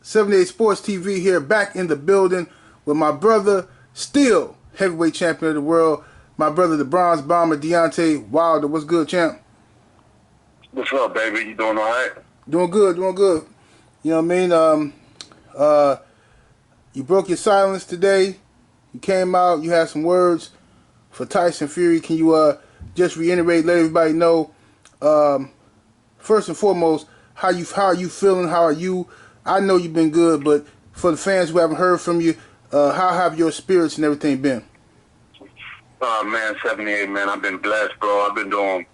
78 Sports TV here, back in the building with my brother, still heavyweight champion of the world, my brother, the Bronze Bomber, Deontay Wilder. What's good, champ? What's up, baby? You doing all right? Doing good, doing good. You know what I mean? You broke your silence today. You came out, you had some words for Tyson Fury. Can you just reiterate, let everybody know, first and foremost, how are you feeling? How are you? I know you've been good, but for the fans who haven't heard from you, how have your spirits and everything been? Man, 78, man, I've been blessed, bro. I've been doing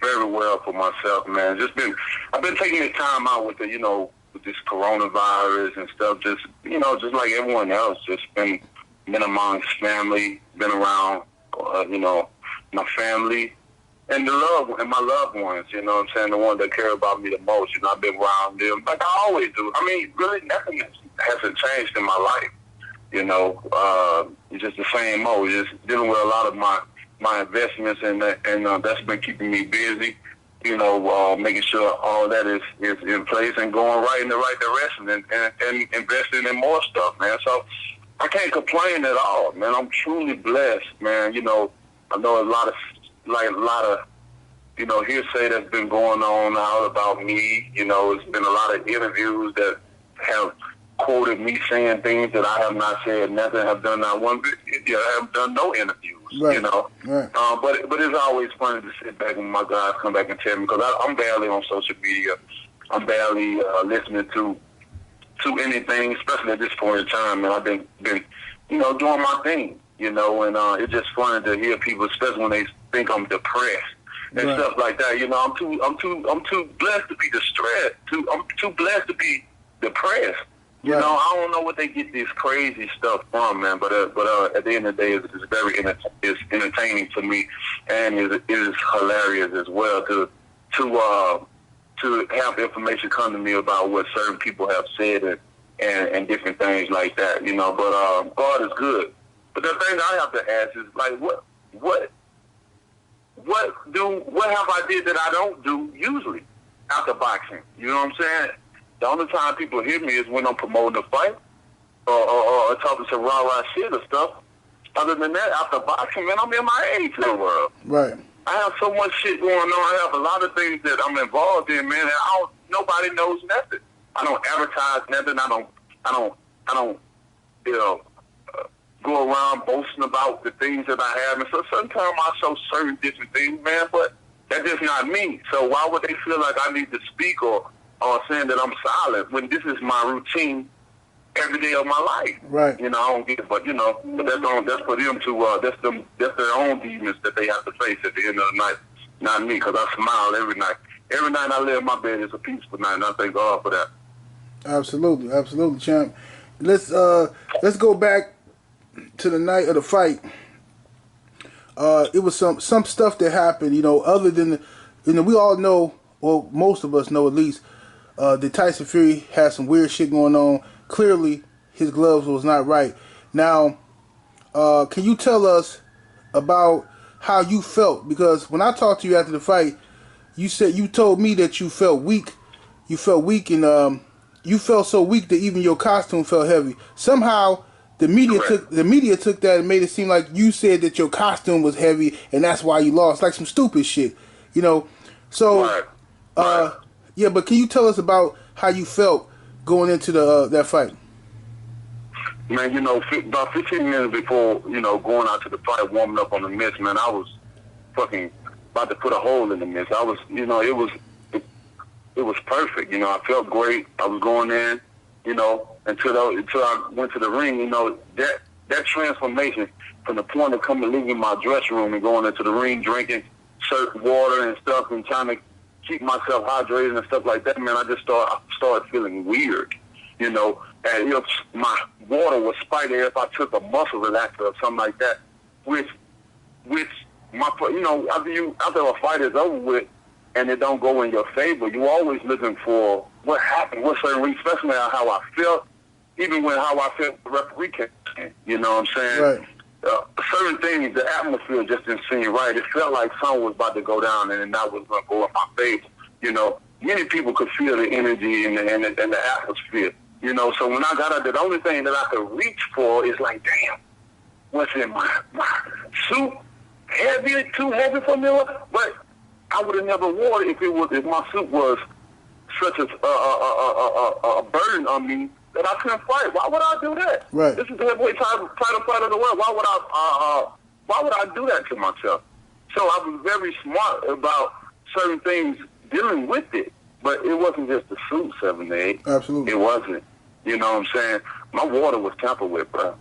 very well for myself, man. I've been taking the time out with with this coronavirus and stuff. Just like everyone else, just been amongst family, been around, my family. And my loved ones, you know what I'm saying, the ones that care about me the most, I've been around them like I always do. I mean, really nothing hasn't changed in my life, It's just the same old, just dealing with a lot of my investments, and that's been keeping me busy, making sure all that is in place and going right in the right direction and investing in more stuff, man. So I can't complain at all, man. I'm truly blessed, man. I know a lot of hearsay that's been going on out about me. It's been a lot of interviews that have quoted me saying things that I have not said, nothing, have done not one, I have done no interviews, right. Right. But it's always funny to sit back when my guys come back and tell me, because I'm barely on social media. I'm barely listening to anything, especially at this point in time, and I've been doing my thing, and it's just funny to hear people, especially when they think I'm depressed and right. stuff like that. I'm too blessed to be distressed. I'm too blessed to be depressed. Right. I don't know what they get this crazy stuff from, man. But at the end of the day, it's very entertaining to me, and it is hilarious as well to have information come to me about what certain people have said and different things like that. But God is good. But the thing I have to ask is, like, what have I did that I don't do usually after boxing? You know what I'm saying? The only time people hear me is when I'm promoting a fight or talking some rah-rah shit or stuff. Other than that, after boxing, man, I'm in my age in the world. Right. I have so much shit going on. I have a lot of things that I'm involved in, man, and nobody knows nothing. I don't advertise nothing. I don't go around boasting about the things that I have. And so sometimes I show certain different things, man, but that's just not me. So why would they feel like I need to speak or saying that I'm silent when this is my routine every day of my life? Right. I don't get it, but but that's for them to that's their own demons that they have to face at the end of the night, not me, because I smile every night. Every night I lay in my bed is a peaceful night, and I thank God for that. Absolutely, absolutely, champ. Let's go back to the night of the fight. It was some stuff that happened, other than we all know, or most of us know at least, that Tyson Fury had some weird shit going on. Clearly, his gloves was not right. Now, can you tell us about how you felt? Because when I talked to you after the fight, you told me that you felt weak. You felt weak, and you felt so weak that even your costume felt heavy. Somehow, the media took that and made it seem like you said that your costume was heavy, and that's why you lost. Like some stupid shit, So, Right. yeah, but can you tell us about how you felt going into that fight? Man, about 15 minutes before, going out to the fight, warming up on the mitts, man, I was fucking about to put a hole in the mitts. I was, it was perfect. I felt great. I was going in, until I went to the ring. That transformation from the point of leaving my dressing room and going into the ring, drinking certain water and stuff, and trying to keep myself hydrated and stuff like that, man, I just started feeling weird, and my water was spiky if I took a muscle relaxer or something like that, which after a fight is over with and it don't go in your favor, you always looking for what happened, what certain reason, especially how I felt, even when how I felt the referee came in, you know what I'm saying? Right. Certain things, the atmosphere just didn't seem right. It felt like something was about to go down and that was going to go in my favor. Many people could feel the energy and the atmosphere, You know, so when I got out there, the only thing that I could reach for is like, damn, what's in my suit? Heavy, too heavy for me? But I would have never worn it if my suit was such a burden on me that I couldn't fight. Why would I do that? Right. This is the heavyweight title fight of the world. Why would I do that to myself? So I was very smart about certain things dealing with it. But it wasn't just the suit, 78. Absolutely. It wasn't. You know what I'm saying? My water was tampered with, bro.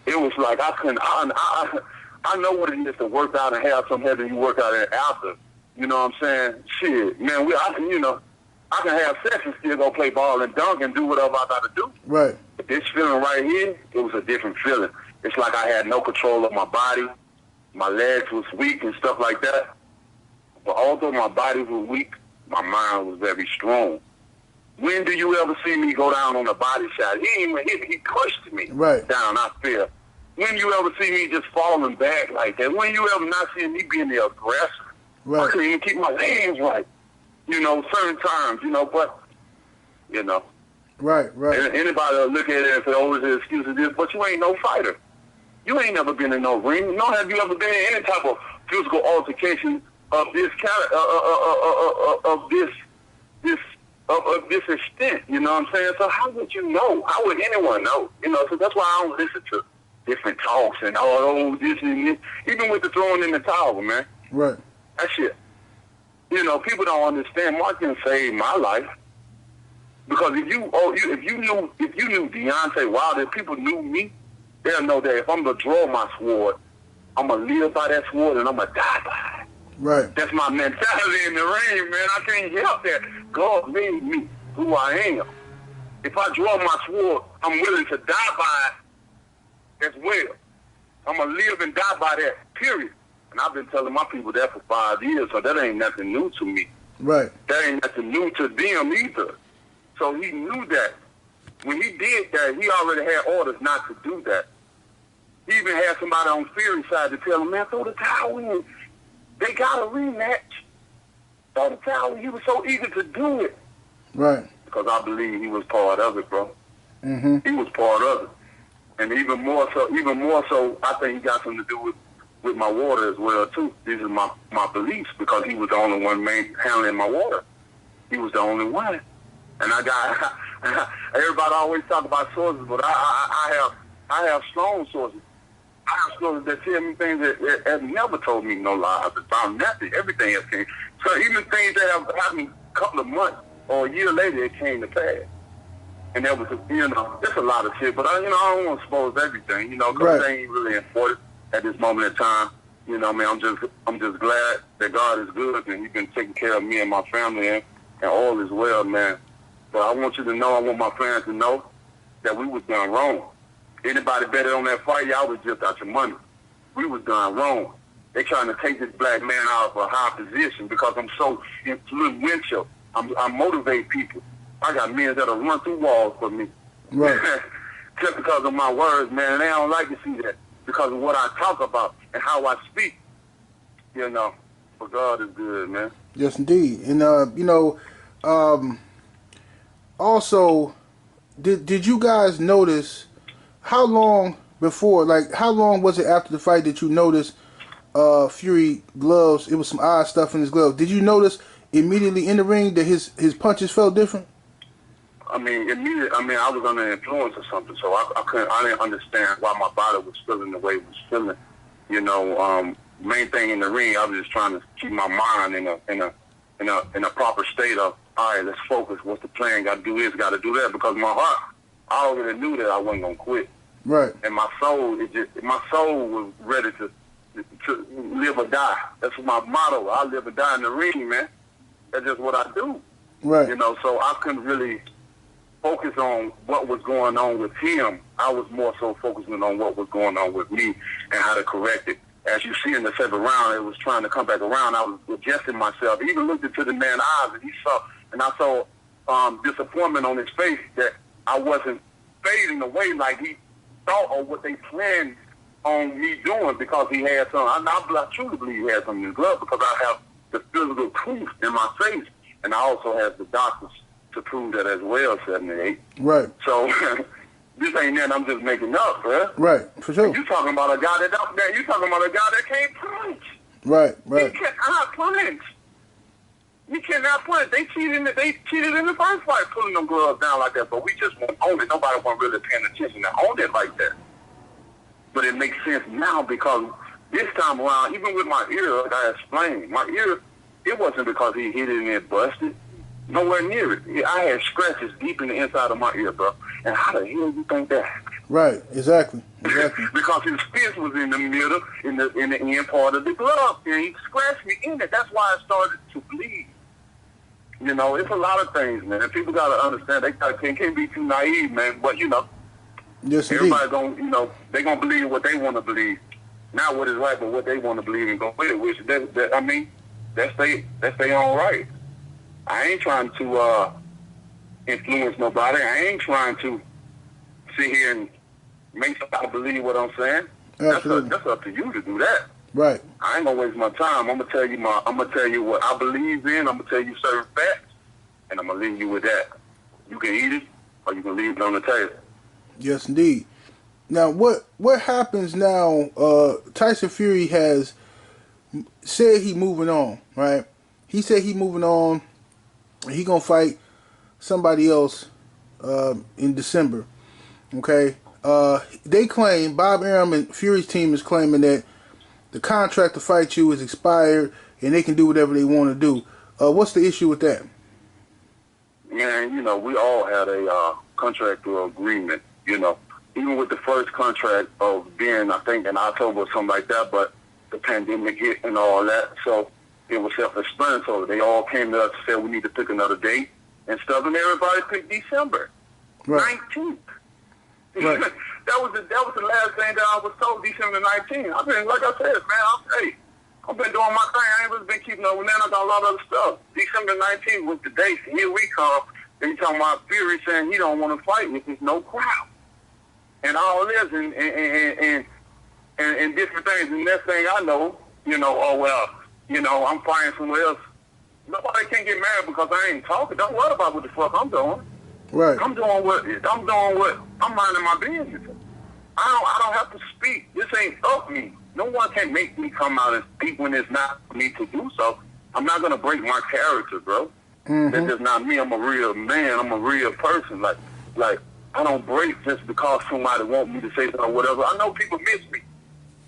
It was like I couldn't. I know what it is to work out and have some heavy you work out in after. You know what I'm saying? Shit, man. I can have sex and still go play ball and dunk and do whatever I got to do. Right. But this feeling right here, it was a different feeling. It's like I had no control of my body. My legs was weak and stuff like that. But although my body was weak, my mind was very strong. When do you ever see me go down on a body shot? He pushed me down, I feel. When you ever see me just falling back like that? When you ever not see me being the aggressor? Right. I couldn't even keep my legs right. You know, certain times, but, Right. And anybody will look at it and say, oh, it's an excuse of this, but you ain't no fighter. You ain't never been in no ring. Nor have you ever been in any type of physical altercation of this of this extent, you know what I'm saying? So how would you know? How would anyone know? So that's why I don't listen to different talks and this and this. Even with the throwing in the towel, man. Right. That shit. People don't understand. Martin saved my life. Because if you knew Deontay Wilder, if people knew me, they'll know that if I'm gonna draw my sword, I'm gonna live by that sword and I'm gonna die by it. Right. That's my mentality in the ring, man. I can't help that. God made me who I am. If I draw my sword, I'm willing to die by it as well. I'm going to live and die by that, period. And I've been telling my people that for 5 years, so that ain't nothing new to me. Right. That ain't nothing new to them either. So he knew that. When he did that, he already had orders not to do that. He even had somebody on Fury's side to tell him, man, throw the towel in. They got a rematch. Throw the towel. He was so eager to do it. Right. Because I believe he was part of it, bro. Mm-hmm. He was part of it. And even more so, I think he got something to do with my water as well, too. These are my beliefs, because he was the only one handling my water. He was the only one. And I got, everybody always talk about sources, but I have strong sources. I have sources that tell me things that have never told me no lies. About nothing. Everything has changed. So even things that have happened a couple of months or a year later, it came to pass. And that was, it's a lot of shit. But I don't want to expose everything, because it ain't really important at this moment in time. I'm just glad that God is good and He's been taking care of me and my family and all is well, man. But I want you to know, I want my fans to know that we was done wrong. Anybody betted on that fight, y'all was just out your money. We was done wrong. They trying to take this black man out of a high position because I'm so influential. I motivate people. I got men that'll run through walls for me. Right. Just because of my words, man. And they don't like to see that because of what I talk about and how I speak. But God is good, man. Yes, indeed. And, also, did you guys notice how long was it after the fight that you noticed Fury gloves? It was some odd stuff in his gloves. Did you notice immediately in the ring that his punches felt different? Immediately. I was under influence or something, so I didn't understand why my body was feeling the way it was feeling. Main thing in the ring, I was just trying to keep my mind in a proper state of, all right, let's focus. What's the plan? Got to do this, got to do that. Because my heart, I already knew that I wasn't gonna quit. Right. And my soul, my soul was ready to live or die. That's my motto. I live or die in the ring, man. That's just what I do. Right. So I couldn't really focus on what was going on with him. I was more so focusing on what was going on with me and how to correct it. As you see in the 7th round, it was trying to come back around. I was adjusting myself. I even looked into the man's eyes, and I saw disappointment on his face that I wasn't fading away like he thought or what they planned on me doing, because he had some. I truly believe he had something in his glove, because I have the physical proof in my face, and I also have the doctor's to prove that as well, 78. Right. So this ain't nothing I'm just making up, bro. Right, for sure. You talking about a guy that up there? You talking about a guy that can't punch? Right, right. He cannot punch. He cannot punch. They cheated in the first fight, pulling them gloves down like that. But we just won't own it. Nobody wasn't really paying attention to own it like that. But it makes sense now because this time around, even with my ear, like I explained, my ear, it wasn't because he hit it and it busted. Nowhere near it. I had scratches deep in the inside of my ear, bro. And how the hell you think that happened? Right, exactly. Because his fist was in the middle, in the end part of the glove, and he scratched me in it. That's why I started to bleed. You know, it's a lot of things, man. People got to understand. They can't be too naive, man. But, you know, yes, everybody going to, you know, they going to believe what they want to believe. Not what is right, but what they want to believe and go with it, which, I mean, that's their own right. I ain't trying to influence nobody. I ain't trying to sit here and make somebody believe what I'm saying. Absolutely. That's up to you to do that. Right. I ain't gonna waste my time. I'm gonna tell you what I believe in. I'm gonna tell you certain facts, and I'm gonna leave you with that. You can eat it, or you can leave it on the table. Yes, indeed. Now, what happens now? Tyson Fury has said he moving on, right? He said he moving on. He gonna fight somebody else in December. Okay. They claim, Bob Arum and Fury's team is claiming that the contract to fight you is expired and they can do whatever they want to do. What's the issue with that? Man, you know, we all had a contractual agreement, you know. Even with the first contract of being, I think, in October or something like that, but the pandemic hit and all that, so it was self-explanatory. They all came to us and said we need to pick another date and stuff, and everybody picked December 19th. Right. that was the last thing that I was told, December 19th. I've been, like I said, man, I've been doing my thing. I ain't really been keeping up with that. I got a lot of other stuff. December 19th was the date. Here we come. Then you talking about Fury saying he don't want to fight if there's no crowd. And all this and different things. And next thing I know, you know, oh, well, you know, I'm fighting somewhere else. Nobody can get mad because I ain't talking. Don't worry about what the fuck I'm doing. Right. I'm doing what I'm minding my business. I don't have to speak. This ain't up me. No one can make me come out and speak when it's not for me to do so. I'm not gonna break my character, bro. Mm-hmm. That's just not me. I'm a real man. I'm a real person. Like I don't break just because somebody want me to say something or whatever. I know people miss me.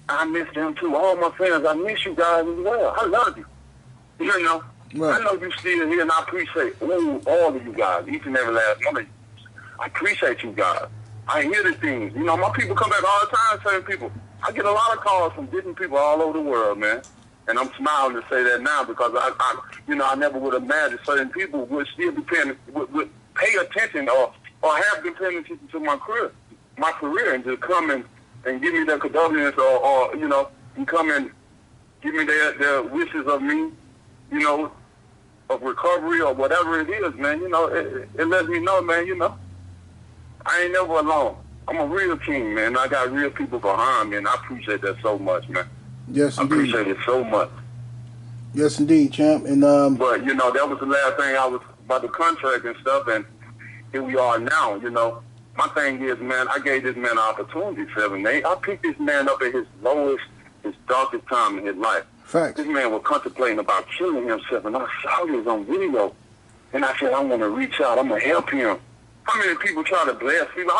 I miss them too. All my fans, I miss you guys as well. I love you. You know. Right. I know you still here, and I appreciate all of you guys, each and every last one of you. I appreciate you guys. I hear the things. You know, my people come back all the time, certain people. I get a lot of calls from different people all over the world, man. And I'm smiling to say that now because I never would imagine certain people would still be would pay attention or have been paying attention to my career, and just come and give me their condolences or you know, and come and give me their wishes of me, you know, of recovery or whatever it is, man. You know, it lets me know, man, you know, I ain't never alone. I'm a real king, man. I got real people behind me, and I appreciate that so much, man. Yes, indeed. I appreciate it so much. Yes, indeed, champ. And but, you know, that was the last thing I was about the contract and stuff, and here we are now, you know. My thing is, man, I gave this man an opportunity, 7-8. I picked this man up at his lowest, his darkest time in his life. Fact. This man was contemplating about killing himself, and I saw this on video. And I said, I'm going to reach out. I'm going to help him. How many people try to bless people?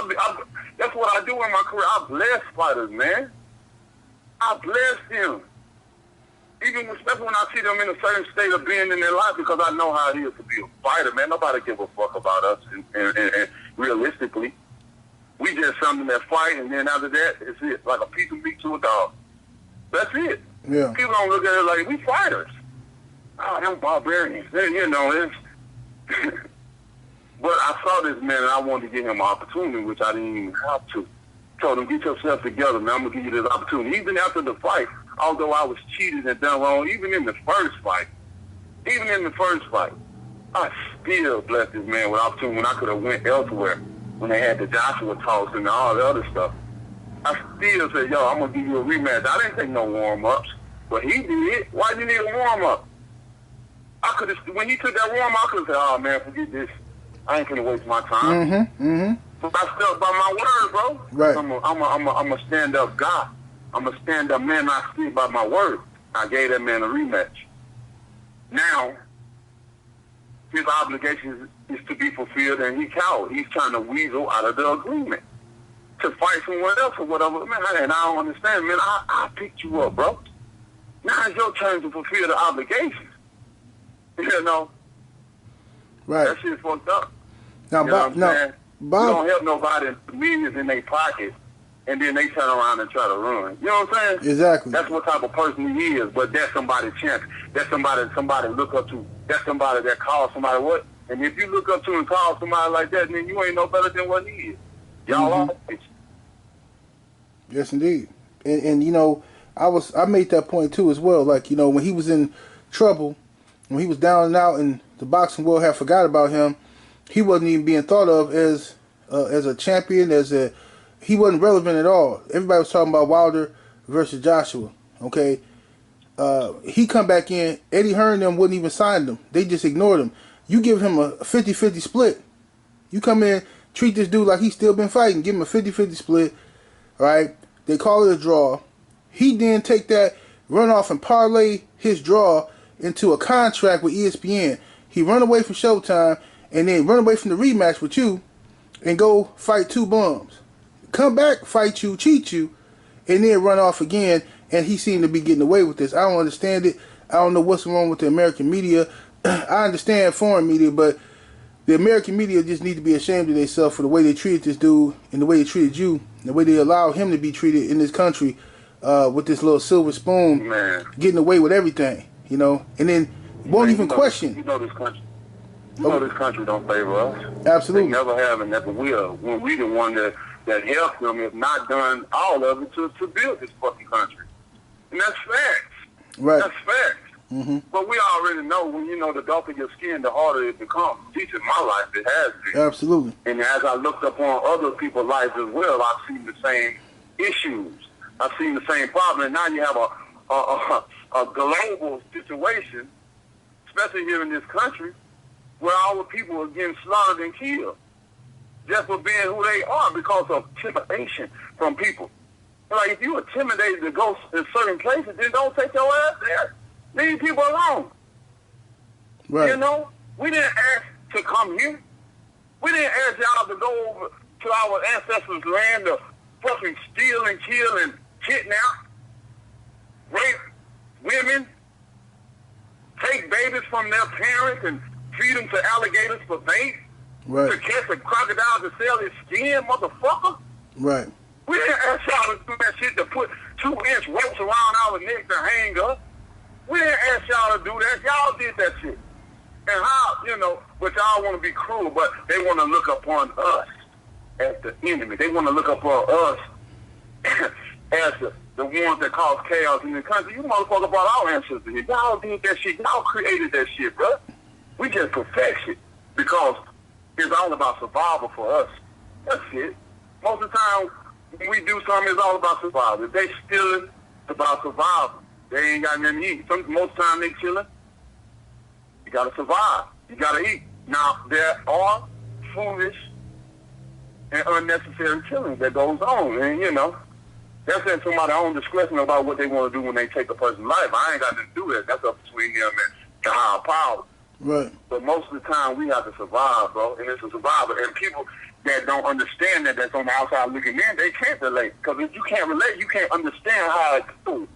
That's what I do in my career. I bless fighters, man. I bless them. Even especially when I see them in a certain state of being in their life, because I know how it is to be a fighter, man. Nobody give a fuck about us, and realistically. We just something that fight, and then after that, it's it. Like a piece of meat to a dog. That's it. Yeah. People don't look at it like we fighters. Oh, them barbarians. You know, it's but I saw this man and I wanted to give him an opportunity, which I didn't even have to. Told him, get yourself together, man. I'm gonna give you this opportunity. Even after the fight, although I was cheated and done wrong, even in the first fight, I still blessed this man with opportunity when I could have went elsewhere, when they had the Joshua talks and all the other stuff. I still said, yo, I'm going to give you a rematch. I didn't take no warm-ups, but he did. Why did he need a warm-up? When he took that warm-up, I could have said, oh, man, forget this. I ain't finna waste my time. But I stuck by my word, bro. Right. I'm a stand-up guy. I'm a stand-up man. I stick by my word. I gave that man a rematch. Now, his obligation is to be fulfilled, and he cowed. He's trying to weasel out of the agreement to fight someone else or whatever. Man, and I don't understand, man. I picked you up, bro. Now it's your turn to fulfill the obligations. You know? Right. That shit's fucked up. Now, you know what I'm saying? Bob, you don't help nobody. Millions in their pocket, and then they turn around and try to run. You know what I'm saying? Exactly. That's what type of person he is. But that's somebody's champion. That's somebody look up to. That's somebody that calls somebody what? And if you look up to and call somebody like that, then you ain't no better than what he is. Y'all are. Yes, indeed. And you know, I made that point too as well. Like, you know, when he was in trouble, when he was down and out, and the boxing world had forgot about him, he wasn't even being thought of as a champion. He wasn't relevant at all. Everybody was talking about Wilder versus Joshua. Okay, he come back in. Eddie Hearn and them wouldn't even sign him. They just ignored him. You give him a 50-50 split. You come in, treat this dude like he's still been fighting. Give him a 50-50 split. All right. They call it a draw. He then take that, run off and parlay his draw into a contract with ESPN. He run away from Showtime and then run away from the rematch with you and go fight two bums. Come back, fight you, cheat you, and then run off again. And he seemed to be getting away with this. I don't understand it. I don't know what's wrong with the American media. I understand foreign media, but the American media just need to be ashamed of themselves for the way they treated this dude and the way they treated you and the way they allowed him to be treated in this country with this little silver spoon, getting away with everything, you know, and then won't even question. You know this country. You know this country don't favor us. Absolutely. They never have and never will. When we the one that helped them, if not done all of it, to build this fucking country. And that's facts. Right. That's facts. But we already know when you know the darker your skin, the harder it becomes. At least in my life, it has been. Absolutely. And as I looked upon other people's lives as well, I've seen the same issues. I've seen the same problem. And now you have a global situation, especially here in this country, where our people are getting slaughtered and killed just for being who they are because of intimidation from people. Like, if you're intimidated to go to certain places, then don't take your ass there. Leave people alone. Right. You know, we didn't ask to come here. We didn't ask y'all to go over to our ancestors' land to fucking steal and kill and kidnap, rape women, take babies from their parents and feed them to alligators for bait, to catch a crocodile to sell his skin, motherfucker. Right. We didn't ask y'all to do that shit to put 2-inch ropes around our neck to hang us. We didn't ask y'all to do that. Y'all did that shit. And how, you know, but y'all want to be cruel, but they want to look upon us as the enemy. They want to look upon us as the ones that cause chaos in the country. You motherfucker brought our ancestors here. Y'all did that shit. Y'all created that shit, bro. We just perfect it because it's all about survival for us. That's it. Most of the time, when we do something, it's all about survival. If they stealing, it's about survival. They ain't got nothing to eat. Most of the time, they chilling. You got to survive. You got to eat. Now, there are foolish and unnecessary killings that goes on. And, you know, that's in somebody's own discretion about what they want to do when they take a person's life. I ain't got to do that. That's up between them and the higher power. Right. But most of the time, we have to survive, bro. And it's a survivor. And people that don't understand that, that's on the outside looking in, they can't relate. Because if you can't relate, you can't understand how it goes.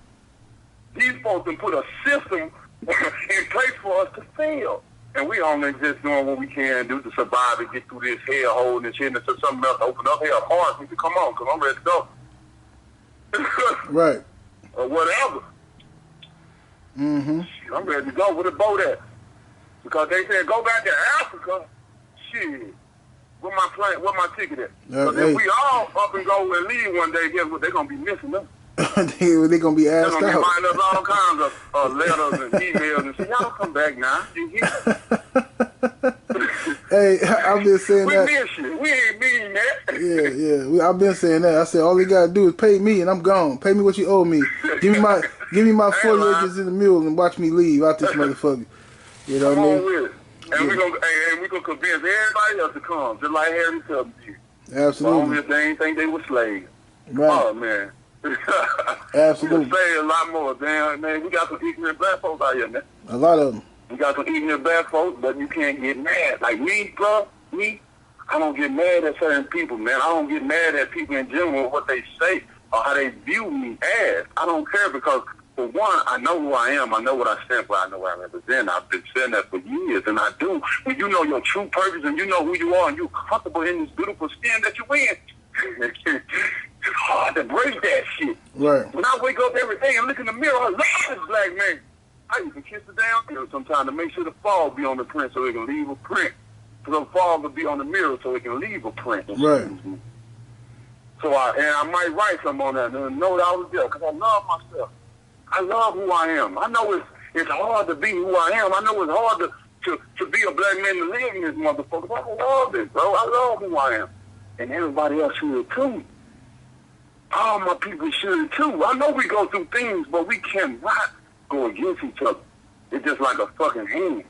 These folks can put a system in place for us to fail. And we only just doing what we can do to survive and get through this hellhole and shit until something else open up. Hell, heart, we can come on, because I'm ready to go. Right. Or whatever. I'm ready to go with a boat at. Because they said, go back to Africa. Shit. Where my ticket at? Because if we all up and go and leave one day, guess what? They're going to be missing them. They're going to be asked out. They're going to be finding us all kinds of letters and emails and say, y'all come back now. Hey, I've been saying we that. We miss you. We ain't mean that. Yeah. I've been saying that. I said, all you got to do is pay me and I'm gone. Pay me what you owe me. Give me my 40 acres in the mule and watch me leave out this motherfucker. You know what I mean? And we gonna convince everybody else to come, just like Harry Tubman did. Absolutely. But they ain't think they were slaves. Right. Oh man. Absolutely. We can say a lot more. Damn, man, we got some ignorant black folks out here, man. A lot of them. We got some ignorant black folks, but you can't get mad. Like me, bro, I don't get mad at certain people, man. I don't get mad at people in general, what they say or how they view me as. I don't care because, for one, I know who I am. I know what I stand for. I know what I represent. I've been saying that for years, and I do. When you know your true purpose and you know who you are and you're comfortable in this beautiful skin that you're in, it's hard to break that shit. Right. When I wake up every day and look in the mirror, I love this black man. I even kiss the damn mirror sometimes to make sure the fall be on the print so it can leave a print. So the fall will be on the mirror so it can leave a print. Right. So I might write something on that and know that I was there because I love myself. I love who I am. I know it's hard to be who I am. I know it's hard to be a black man to live in this motherfucker. But I love it, bro. I love who I am. And everybody else should too. All my people should too. I know we go through things, but we cannot go against each other. It's just like a fucking hand.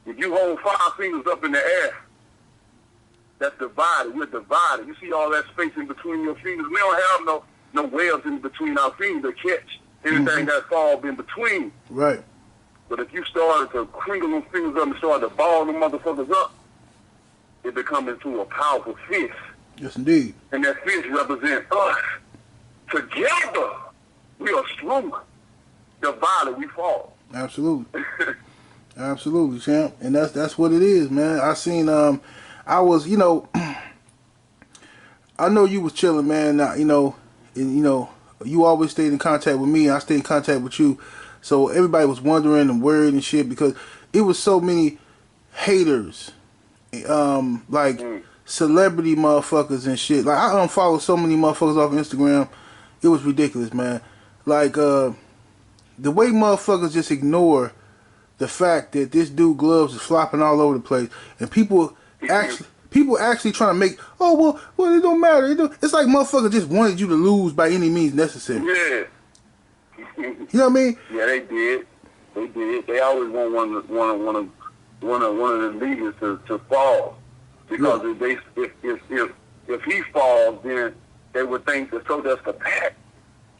If you hold 5 fingers up in the air, that's divided. We're divided. You see all that space in between your fingers? We don't have no webs in between our fingers to catch anything that falls in between. Right. But if you started to crinkle them fingers up and started to ball them motherfuckers up, it becomes into a powerful fist. Yes, indeed. And that fist represents us. Together, we are stronger. Divided, we fall. Absolutely. Absolutely, champ. And that's what it is, man. I seen I was, I know you was chilling, man. And you always stayed in contact with me. I stayed in contact with you. So everybody was wondering and worried and shit because it was so many haters, celebrity motherfuckers and shit. Like I unfollowed so many motherfuckers off Instagram. It was ridiculous, man. Like the way motherfuckers just ignore the fact that this dude Gloves is flopping all over the place, and people actually trying to make, well, it don't matter. It's like motherfuckers just wanted you to lose by any means necessary. Yeah. You know what I mean? Yeah, they did. They did. They always want one of the leaders to fall because if he falls, then they would think that so does the pack.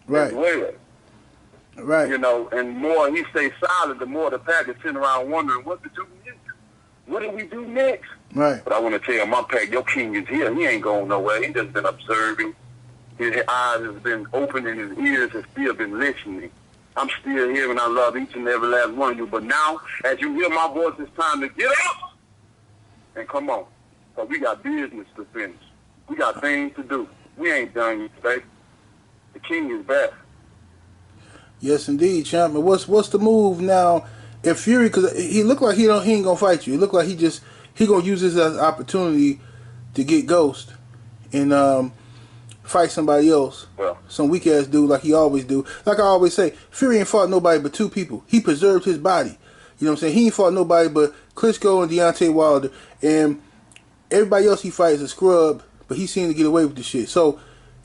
Right. As well. Right. And more he stays silent, the more the pack is sitting around wondering what to do next. What do we do next? Right. But I want to tell my pack, your king is here. He ain't going nowhere. He just been observing. His eyes has been open and his ears have still been listening. I'm still here and I love each and every last one of you. But now, as you hear my voice, it's time to get up and come on. Because we got business to finish. We got things to do. We ain't done yet, baby. The king is back. Yes, indeed, champ. And what's the move now? If Fury, because he looked like he ain't gonna fight you. He looked like he gonna use this as an opportunity to get Ghost and fight somebody else. Well, some weak ass dude like he always do. Like I always say, Fury ain't fought nobody but 2 people. He preserved his body. You know what I'm saying? He ain't fought nobody but Klitschko and Deontay Wilder, and everybody else he fights is a scrub. But he seemed to get away with the shit. So.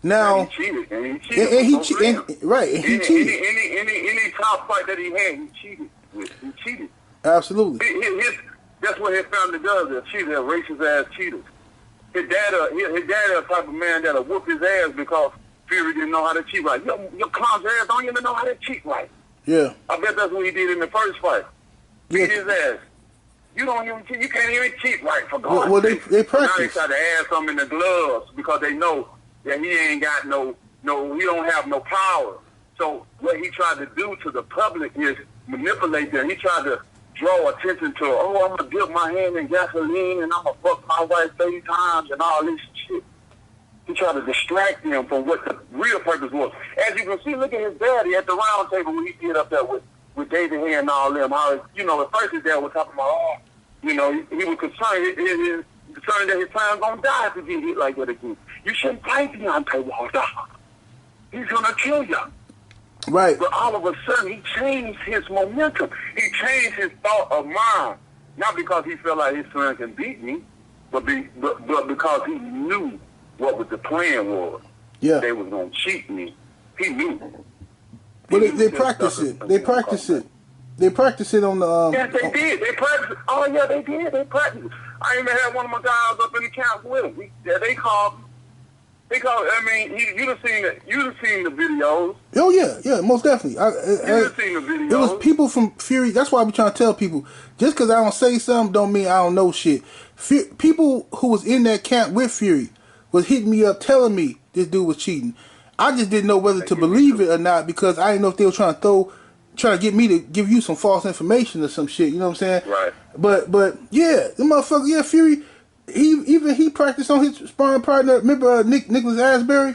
Now, and he cheated. Right, and he cheated. Any top fight that he had, he cheated with. He cheated. Absolutely. That's what his family does. They're cheaters. They're racist ass cheaters. His dad a type of man that'll whoop his ass because Fury didn't know how to cheat right. Your clown's ass don't even know how to cheat right. Yeah. I bet that's what he did in the first fight. Beat his ass. You don't even cheat. You can't even cheat right for God's sake. They practice. Now they try to add something in the gloves because they know that he ain't got he don't have no power. So what he tried to do to the public is manipulate them. He tried to draw attention to, I'm going to dip my hand in gasoline and I'm going to fuck my wife 30 times and all this shit. He tried to distract them from what the real purpose was. As you can see, look at his daddy at the round table when he did up there with David Hay and all them. How, at first his dad was talking about, he was concerned. Concerned that his son's gonna die if he get hit like that again. You shouldn't fight Deontay Wilder. He's gonna kill you. Right. But all of a sudden, he changed his momentum. He changed his thought of mind. Not because he felt like his son can beat me, but because he knew what the plan was. Yeah. They was gonna cheat me. He knew. But they practice it. They practice it. They practiced it on the. Yes, they did. They practiced. Oh yeah, they did. They practiced. I even had one of my guys up in the camp with them. They called. They called. I mean, you done seen it. You done seen the videos. Oh yeah, most definitely. You done seen the videos. It was people from Fury. That's why I be trying to tell people. Just because I don't say something, don't mean I don't know shit. People who was in that camp with Fury was hitting me up, telling me this dude was cheating. I just didn't know whether to believe it or not because I didn't know if they were trying to get me to give you some false information or some shit. You know what I'm saying? Right. But yeah, the motherfucker. Yeah, Fury. He practiced on his sparring partner. Remember Nicholas Asbury?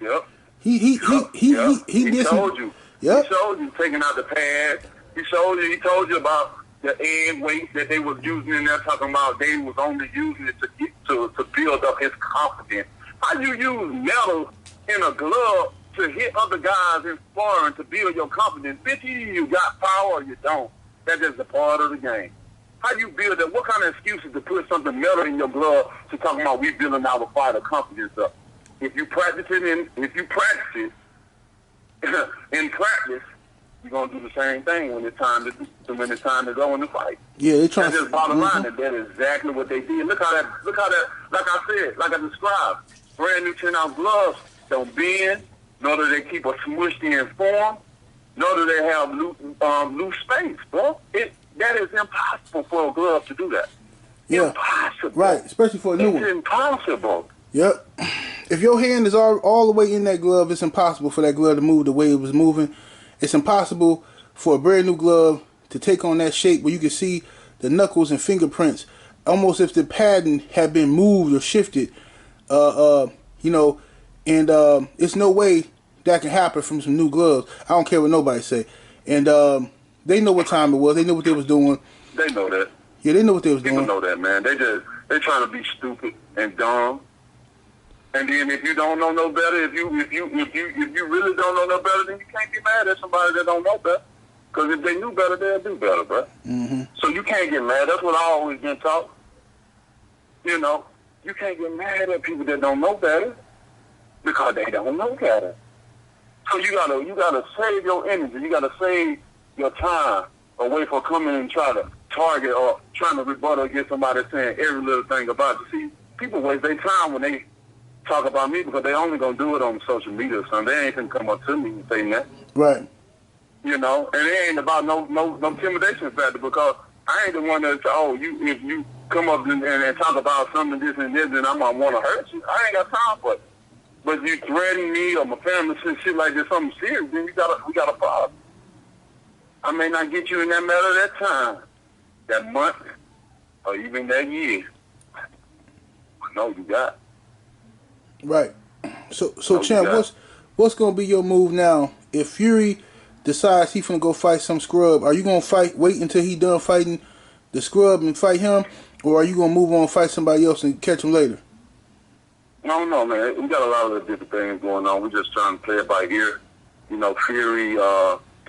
Yep. He did told you. Yep. He showed you taking out the pads. He told you about the egg weight that they was using in there, talking about they was only using it to build up his confidence. How you use metal in a glove to hit other guys in sparring to build your confidence? Bitch, either you got power or you don't. That's just a part of the game. How you build that? What kind of excuses to put something metal in your glove to talk about we building our fighter confidence up? If you practice it in practice, you're gonna do the same thing when it's time to go in the fight. Yeah, they trying. That's just bottom line. And that is exactly what they did. Look how that. Like I said, like I described, brand new 10-ounce gloves don't bend, nor do they keep a smushed in form, nor do they have loose space, bro. That is impossible for a glove to do that. Yeah. Impossible. Right, especially for a new one. It's impossible. Yep. If your hand is all the way in that glove, it's impossible for that glove to move the way it was moving. It's impossible for a brand new glove to take on that shape where you can see the knuckles and fingerprints, almost if the pattern had been moved or shifted. You know, and it's no way that can happen from some new gloves. I don't care what nobody say. And they know what time it was. They know what they was doing. They know that. Yeah, they know what they was doing. People know that, man. They trying to be stupid and dumb. And then if you don't know no better, if you really don't know no better, then you can't be mad at somebody that don't know better. Because if they knew better, they'll do better, bro. Mm-hmm. So you can't get mad. That's what I always been taught. You know, you can't get mad at people that don't know better because they don't know better. So you gotta save your energy. You gotta save your time away from coming and try to target or trying to rebuttal against somebody saying every little thing about you. See, people waste their time when they talk about me because they only gonna do it on social media or something. They ain't gonna come up to me and say that. Right. You know, and it ain't about no intimidation factor because I ain't the one that's if you come up and talk about something this and this, then I'm gonna want to hurt you. I ain't got time for it. But you threaten me or my family shit like this, something serious, then we got a problem. I may not get you in that matter that time, that month, or even that year. But no, you got. Right. So champ, what's gonna be your move now if Fury decides he's gonna go fight some scrub? Are you gonna wait until he done fighting the scrub and fight him, or are you gonna move on and fight somebody else and catch him later? No, man. We got a lot of different things going on. We're just trying to play it by ear. You know, Fury,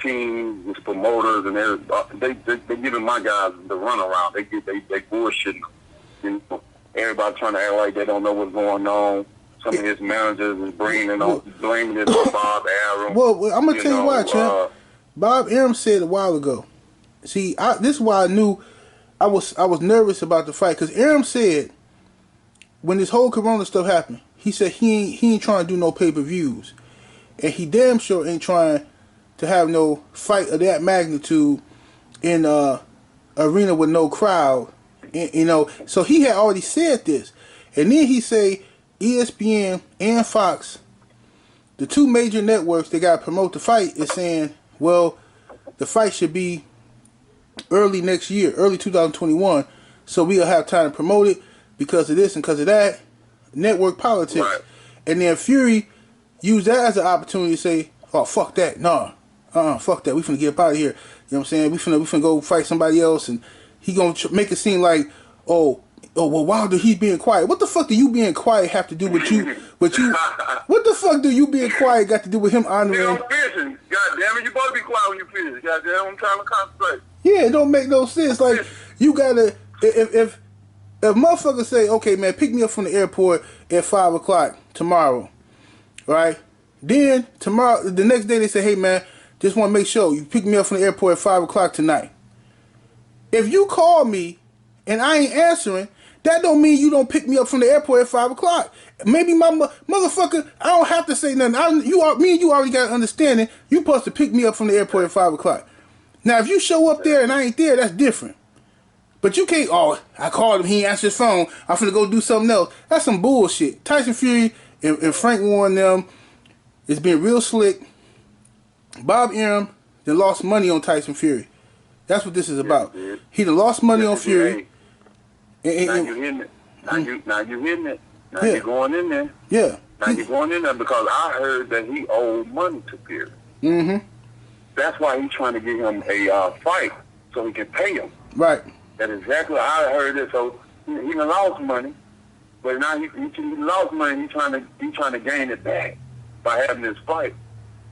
team, his promoters, and they giving my guys the runaround. They bullshitting them. You know, everybody trying to act like they don't know what's going on. Some of his managers is blaming it on Bob Arum. Well, I'm gonna tell you why, champ. Bob Arum said a while ago. See, this is why I knew I was nervous about the fight because Arum said when this whole Corona stuff happened, he said he ain't trying to do no pay-per-views, and he damn sure ain't trying to have no fight of that magnitude in a arena with no crowd. You know, so he had already said this, and then he say ESPN and Fox, the two major networks that got to promote the fight, is saying, well, the fight should be early next year, early 2021, so we'll have time to promote it because of this and because of that. Network politics. Right. And then Fury used that as an opportunity to say, oh, fuck that. Nah. Fuck that. We finna get up out of here. You know what I'm saying? We finna go fight somebody else, and he gonna make it seem like, well, Wilder, he's being quiet. What the fuck do you being quiet have to do with you? What the fuck do you being quiet got to do with him honoring? I'm fishing. God damn it, you better be quiet when you fish. God damn, I'm trying to concentrate. Yeah, it don't make no sense. Like, you gotta, if motherfuckers say, okay, man, pick me up from the airport at 5 o'clock tomorrow, right? Then tomorrow, the next day they say, hey, man, Just want to make sure you pick me up from the airport at 5 o'clock tonight. If you call me and I ain't answering, that don't mean you don't pick me up from the airport at 5 o'clock. Maybe my motherfucker, I don't have to say nothing. Me and you already got an understanding. You supposed to pick me up from the airport at 5 o'clock. Now, if you show up there and I ain't there, that's different. But you can't, I called him, he ain't answered his phone, I'm finna go do something else. That's some bullshit. Tyson Fury and Frank Warren them, it's been real slick. Bob Arum done lost money on Tyson Fury. That's what this is about. He done lost money on Fury. Now you hitting it. Now you hitting it. Now you're going in there. Yeah. Now you're going in there because I heard that he owed money to Fury. Mm-hmm. That's why he's trying to get him a fight so he can pay him. Right. That's exactly how I heard it. So he done lost money, but now he lost money. He's trying to gain it back by having this fight.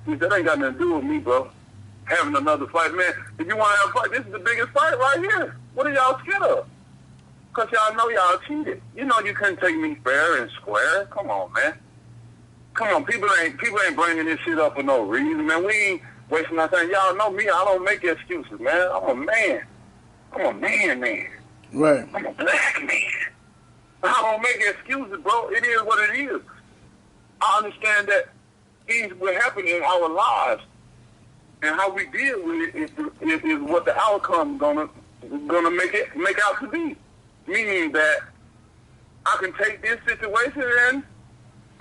That ain't got nothing to do with me, bro. Having another fight, man. If you want to have a fight, this is the biggest fight right here. What are y'all scared of? Because y'all know y'all cheated. You know you couldn't take me fair and square. Come on, man. Come on, people ain't bringing this shit up for no reason, man. We ain't wasting our time. Y'all know me. I don't make excuses, man. I'm a man. I'm a man. Right. I'm a black man. I don't make excuses, bro. It is what it is. I understand that things will happen in our lives, and how we deal with it is what the outcome gonna make out to be. Meaning that I can take this situation and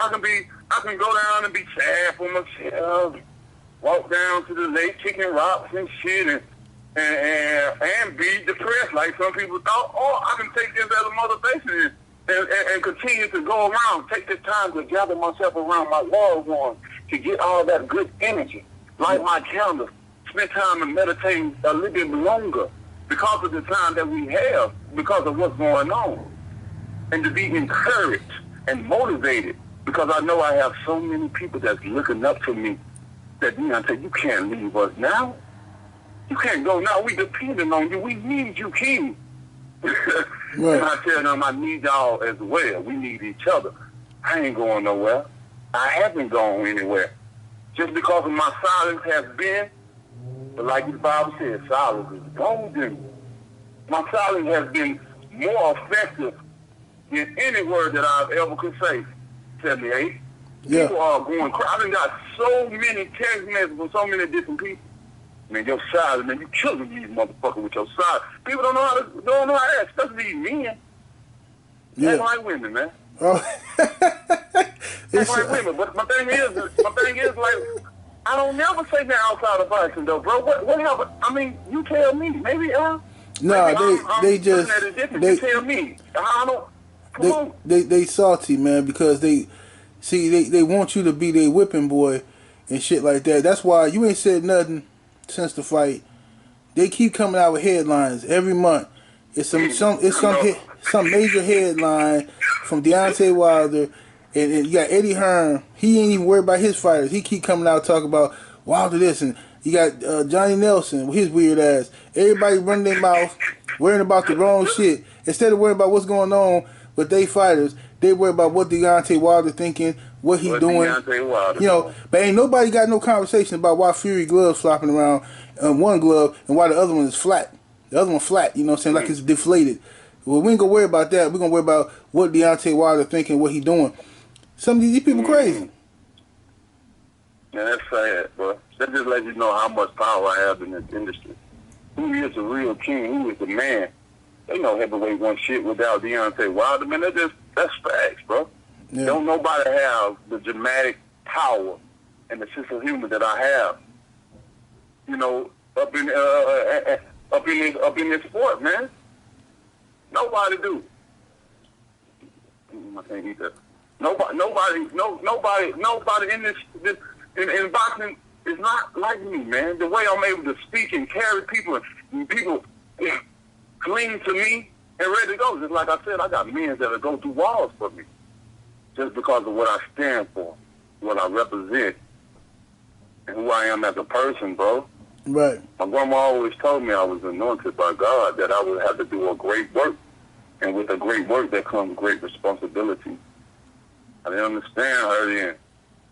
I can go down and be sad for myself, walk down to the lake kicking rocks and shit, and be depressed like some people thought. Or I can take this as a motivation and continue to go around, take this time to gather myself around my loved ones, to get all that good energy, light my candle, spend time and meditating a little bit longer because of the time that we have, because of what's going on, and to be encouraged and motivated because I know I have so many people that's looking up to me that Deontay, you can't leave us now. You can't go now. We depending on you. We need you, King. Right. And I tell them I need y'all as well. We need each other. I ain't going nowhere. I haven't gone anywhere. Just because of my silence has been, but like the Bible says, silence is golden. My silence has been more effective than any word that I've ever could say. 78. Yeah. People are going crazy. I done got so many text messages from so many different people. Man, your silence, man, you killing these motherfuckers with your silence. People don't know how to act, especially these men. Yeah. Act like women, man. Oh. Act like women. But my thing is like, I don't never say that outside of boxing though, bro. What happened? I mean, you tell me. Maybe no, they just you tell me. I don't. Come on. They salty, man, because they want you to be their whipping boy and shit like that. That's why you ain't said nothing since the fight. They keep coming out with headlines every month. It's some major headline from Deontay Wilder, and you got Eddie Hearn. He ain't even worried about his fighters. He keep coming out talking about Wilder this, and you got Johnny Nelson with his weird ass. Everybody running their mouth, worrying about the wrong shit. Instead of worrying about what's going on with they fighters, they worry about what Deontay Wilder thinking, what he doing. You know, but ain't nobody got no conversation about why Fury gloves flopping around one glove and why the other one is flat. The other one flat, you know what I'm saying, like it's deflated. Well, we ain't gonna worry about that. We're gonna worry about what Deontay Wilder thinking, what he doing. Some of these people crazy. Yeah, that's sad, bro. That just lets you know how much power I have in this industry. Who is the real king? Who is the man? They know heavyweight one shit without Deontay Wilder. Man, that's facts, bro. Yeah. Don't nobody have the dramatic power and the sense of humor that I have. You know, up in this sport, man. Nobody do. I can't eat that. Nobody in this in boxing is not like me, man. The way I'm able to speak and carry people, and people cling to me and ready to go. Just like I said, I got men that'll go through walls for me just because of what I stand for, what I represent, and who I am as a person, bro. Right. My grandma always told me I was anointed by God, that I would have to do a great work. And with a great work, there comes great responsibility. I didn't understand her then.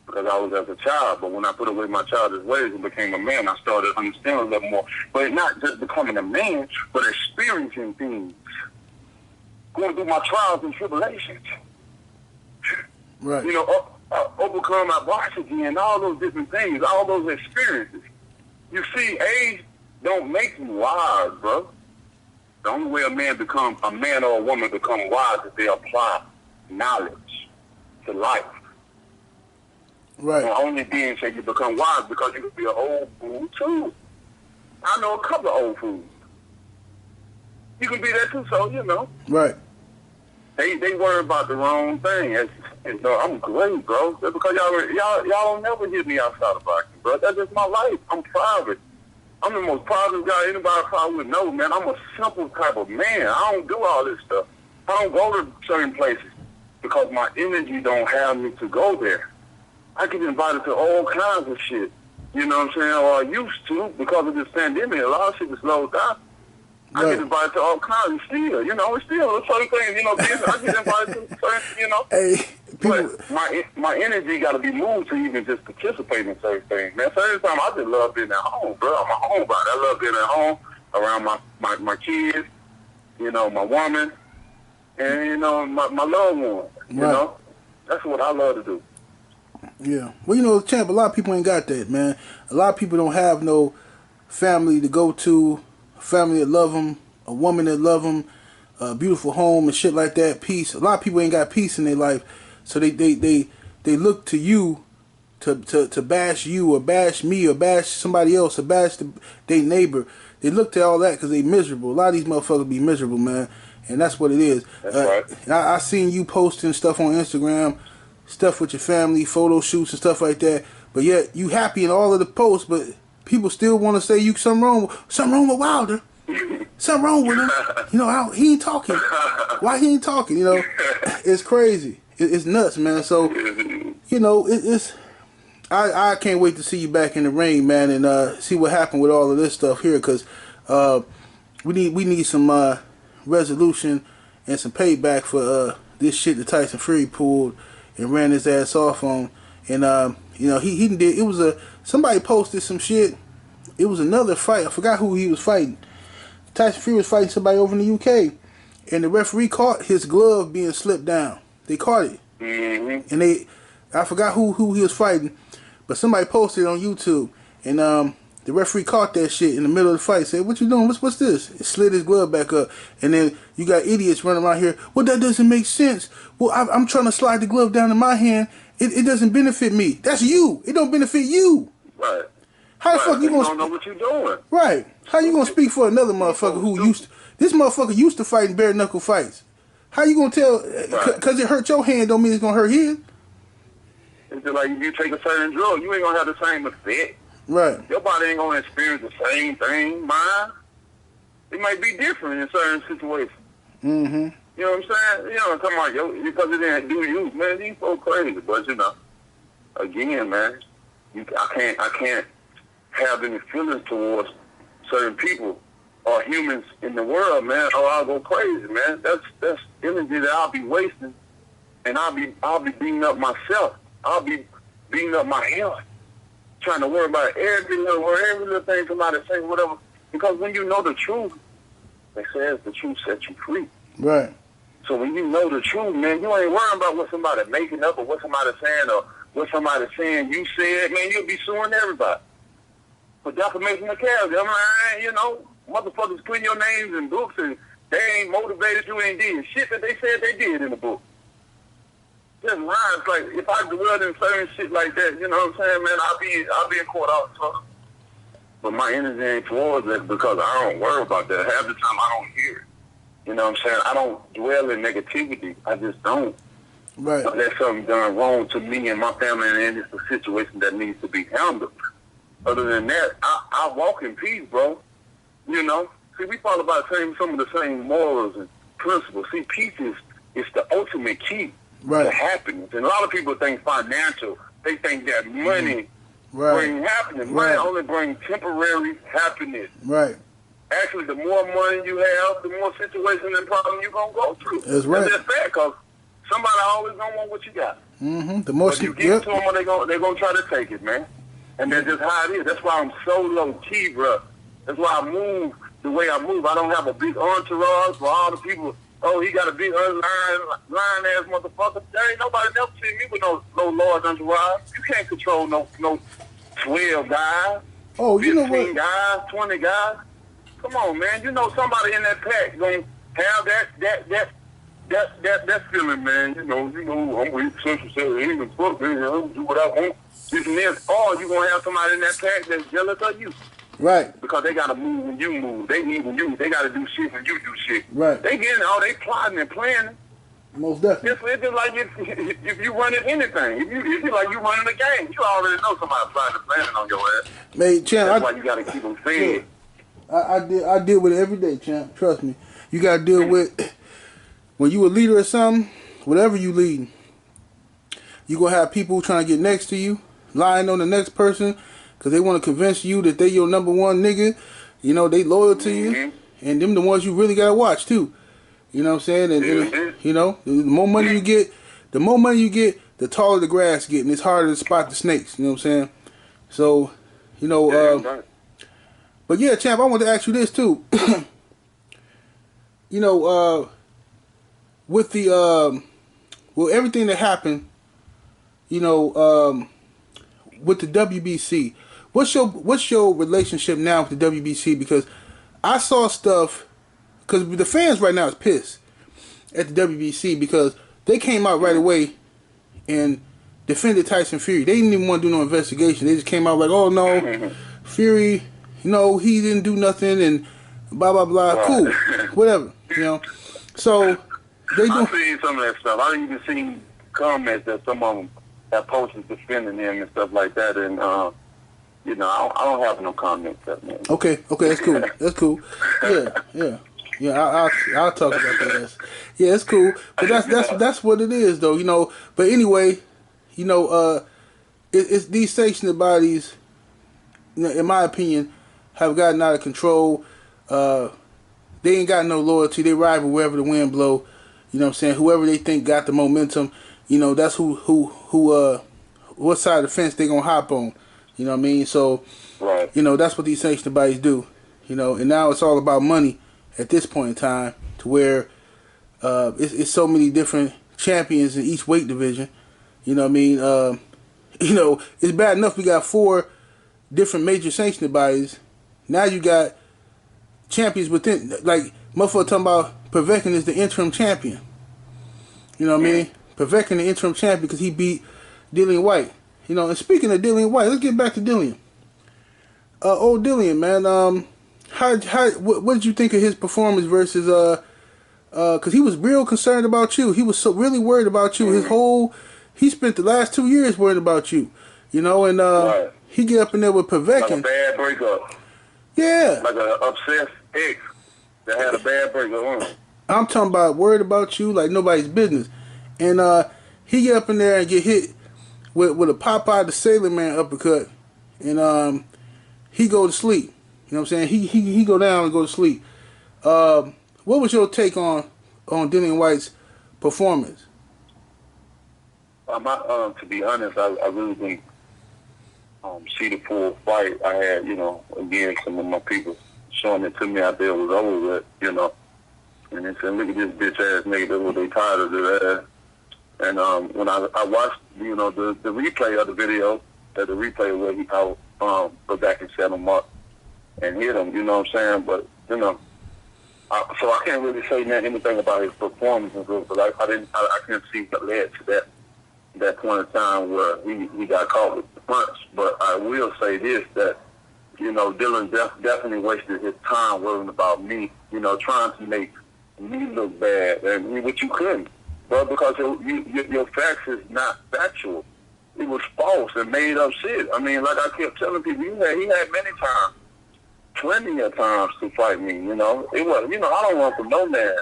because I was as a child. But when I put away my childish ways and became a man, I started understanding a little more. But not just becoming a man, but experiencing things, going through my trials and tribulations. Right. You know, overcome adversity and all those different things, all those experiences. You see, age don't make you wise, bro. The only way a man or a woman become wise is they apply knowledge to life. Right. And only then say you become wise, because you could be an old fool too. I know a couple of old fools. You can be that too, so you know. Right. They worry about the wrong thing. And so I'm great, bro. That's because y'all don't never hear me outside of boxing, bro. That's just my life. I'm private. I'm the most private guy anybody probably would know, man. I'm a simple type of man. I don't do all this stuff. I don't go to certain places because my energy don't have me to go there. I get invited to all kinds of shit. You know what I'm saying? Or I used to, because of this pandemic. A lot of shit is slowed down. I get invited to all kinds of still, you know, it's still certain things, you know, I get invited to certain, you know. Hey, people. But my energy got to be moved to even just participate in certain things, man. Certain time I just love being at home, bro. I'm a homebody. I love being at home around my kids, you know, my woman, and, you know, my loved one, you know. That's what I love to do. Yeah. Well, you know, champ, a lot of people ain't got that, man. A lot of people don't have no family to go to, a family that love them, a woman that love them, a beautiful home and shit like that, peace. A lot of people ain't got peace in their life, so they look to you to bash you or bash me or bash somebody else or bash their neighbor. They look to all that because they miserable. A lot of these motherfuckers be miserable, man, and that's what it is. That's right. I seen you posting stuff on Instagram, stuff with your family, photo shoots and stuff like that, but yet you happy in all of the posts, but people still want to say you something wrong with Wilder. Something wrong with him. You know, he ain't talking. Why he ain't talking? You know, it's crazy. It's nuts, man. So, you know, it's. I can't wait to see you back in the ring, man, and see what happened with all of this stuff here, because we need some resolution and some payback for this shit that Tyson Fury pulled and ran his ass off on, and you know, he did. It was somebody posted some shit. It was another fight. I forgot who he was fighting. Tyson Fury was fighting somebody over in the UK, and the referee caught his glove being slipped down. They caught it, and I forgot who he was fighting, but somebody posted it on YouTube, and the referee caught that shit in the middle of the fight. Said, "What you doing? What's this?" It slid his glove back up, and then you got idiots running around here. Well, that doesn't make sense. Well, I'm trying to slide the glove down in my hand. It doesn't benefit me. That's you. It don't benefit you. Right. How the fuck you gonna? Don't know what you doing. Right. How you gonna speak for another motherfucker who this motherfucker used to fight in bare knuckle fights? How you gonna tell? Because it hurt your hand don't mean it's gonna hurt his. It's just like if you take a certain drug, you ain't gonna have the same effect. Right. Your body ain't gonna experience the same thing. Mine, it might be different in certain situations. Mm-hmm. You know what I'm saying? You know what I'm talking about, yo, because it didn't do you, man. These so crazy, but you know, again, man, I can't have any feelings towards certain people or humans in the world, man, or I'll go crazy, man. That's energy that I'll be wasting, and I'll be beating up myself. I'll be beating up my health, trying to worry about every little thing somebody say, whatever. Because when you know the truth, they say the truth sets you free. Right. So when you know the truth, man, you ain't worrying about what somebody making up or what somebody saying or what somebody saying you said, man, you'll be suing everybody. For defamation of character. I'm like, you know, motherfuckers putting your names in books and they ain't motivated, you ain't did shit that they said they did in the book. Just lines, like, if I dwelled in certain shit like that, you know what I'm saying, man, I'll be in court all the time. But my energy ain't towards it because I don't worry about that. Half the time I don't hear it. You know what I'm saying? I don't dwell in negativity. I just don't. Right. Unless something done wrong to me and my family and it's a situation that needs to be handled. Other than that, I walk in peace, bro. You know? See, we follow about some of the same morals and principles. See, peace is the ultimate key to happiness. And a lot of people think financial. They think that money brings happiness. Money only brings temporary happiness. Right. Actually, the more money you have, the more situations and problems you're going to go through. That's right. And that's fair, because somebody always gonna want what you got. Mm-hmm. The more Whether you give it to them or they gonna try to take it, man. And that's just how it is. That's why I'm so low key, bro. That's why I move the way I move. I don't have a big entourage for all the people. Oh, he got a big line ass motherfucker. There ain't nobody never seen me with no large entourage. You can't control no 12 guys. Oh, you know what? 15 guys, 20 guys. Come on, man. You know somebody in that pack gonna have that feeling, man. You know, I'm with social service, even fuck, man. I'm do what I want. This and this. Or you gonna have somebody in that pack that's jealous of you. Right. Because they gotta move when you move. They need when you. They gotta do shit when you do shit. Right. They they plotting and planning. Most definitely. It's just like if you running anything. If you like you running a game, you already know somebody plotting and planning on your ass. Man, champ, that's why you gotta keep them fed. I deal with it every day, champ. Trust me. You gotta deal with when you a leader or something, whatever you lead, you gonna have people trying to get next to you, lying on the next person, because they want to convince you that they your number one nigga. You know, they loyal to you, and them the ones you really gotta watch too. You know what I'm saying? And you know, the more money you get, the taller the grass get, and it's harder to spot the snakes. You know what I'm saying? So, you know, but yeah, champ, I want to ask you this too. You know, with the well, everything that happened, you know, with the WBC, what's your relationship now with the WBC? Because I saw stuff, because the fans right now is pissed at the WBC because they came out right away and defended Tyson Fury. They didn't even want to do no investigation. They just came out like, oh no, Fury, you know, he didn't do nothing and blah blah blah. Right. Cool, whatever, you know. So they do. I've seen some of that stuff. I didn't even see comments that some of them have posted defending him and stuff like that. And you know, I don't have no comments up there. Okay, that's cool. That's cool. Yeah. I'll talk about that. Yeah, it's cool. But that's what it is, though. You know. But anyway, you know, it's these sanctioning bodies, you know, in my opinion, have gotten out of control. They ain't got no loyalty. They ride wherever the wind blow. You know what I'm saying? Whoever they think got the momentum, you know, that's who what side of the fence they gonna hop on. You know what I mean? So, right. You know, that's what these sanctioning bodies do. You know, and now it's all about money at this point in time, to where it's so many different champions in each weight division. You know what I mean? You know, it's bad enough we got 4 different major sanctioning bodies. Now you got champions within, like, motherfucker talking about Povetkin is the interim champion. You know what I mean? Povetkin the interim champion because he beat Dillian White. You know, and speaking of Dillian White, let's get back to Dillian. Old Dillian, man, what did you think of his performance versus because he was real concerned about you. He was so really worried about you. He spent the last 2 years worried about you. You know, and right. He get up in there with Povetkin. Like a bad breakup. Yeah. Like an obsessed ex that had a bad breakup on. I'm talking about worried about you like nobody's business. And he get up in there and get hit with a Popeye the Sailor Man uppercut, and he go to sleep. You know what I'm saying? He go down and go to sleep. What was your take on Dillian White's performance? To be honest, I really didn't see the full fight. I had, you know, again, some of my people showing it to me out there was over with, you know. And they said, look at this bitch ass nigga, that's what they tired of their ass. And when I watched, you know, the replay of the video, the replay where he go back and set him up and hit him, you know what I'm saying? But, you know, so I can't really say anything about his performance, because I can't see what led to that point in time where he got caught with the punch. But I will say this, that, you know, Dylan definitely wasted his time worrying about me, you know, trying to make me look bad, and which you couldn't. But because your facts is not factual. It was false and made up shit. I mean, like I kept telling people, he had many times, plenty of times to fight me, you know. It was, you know, I don't run from no man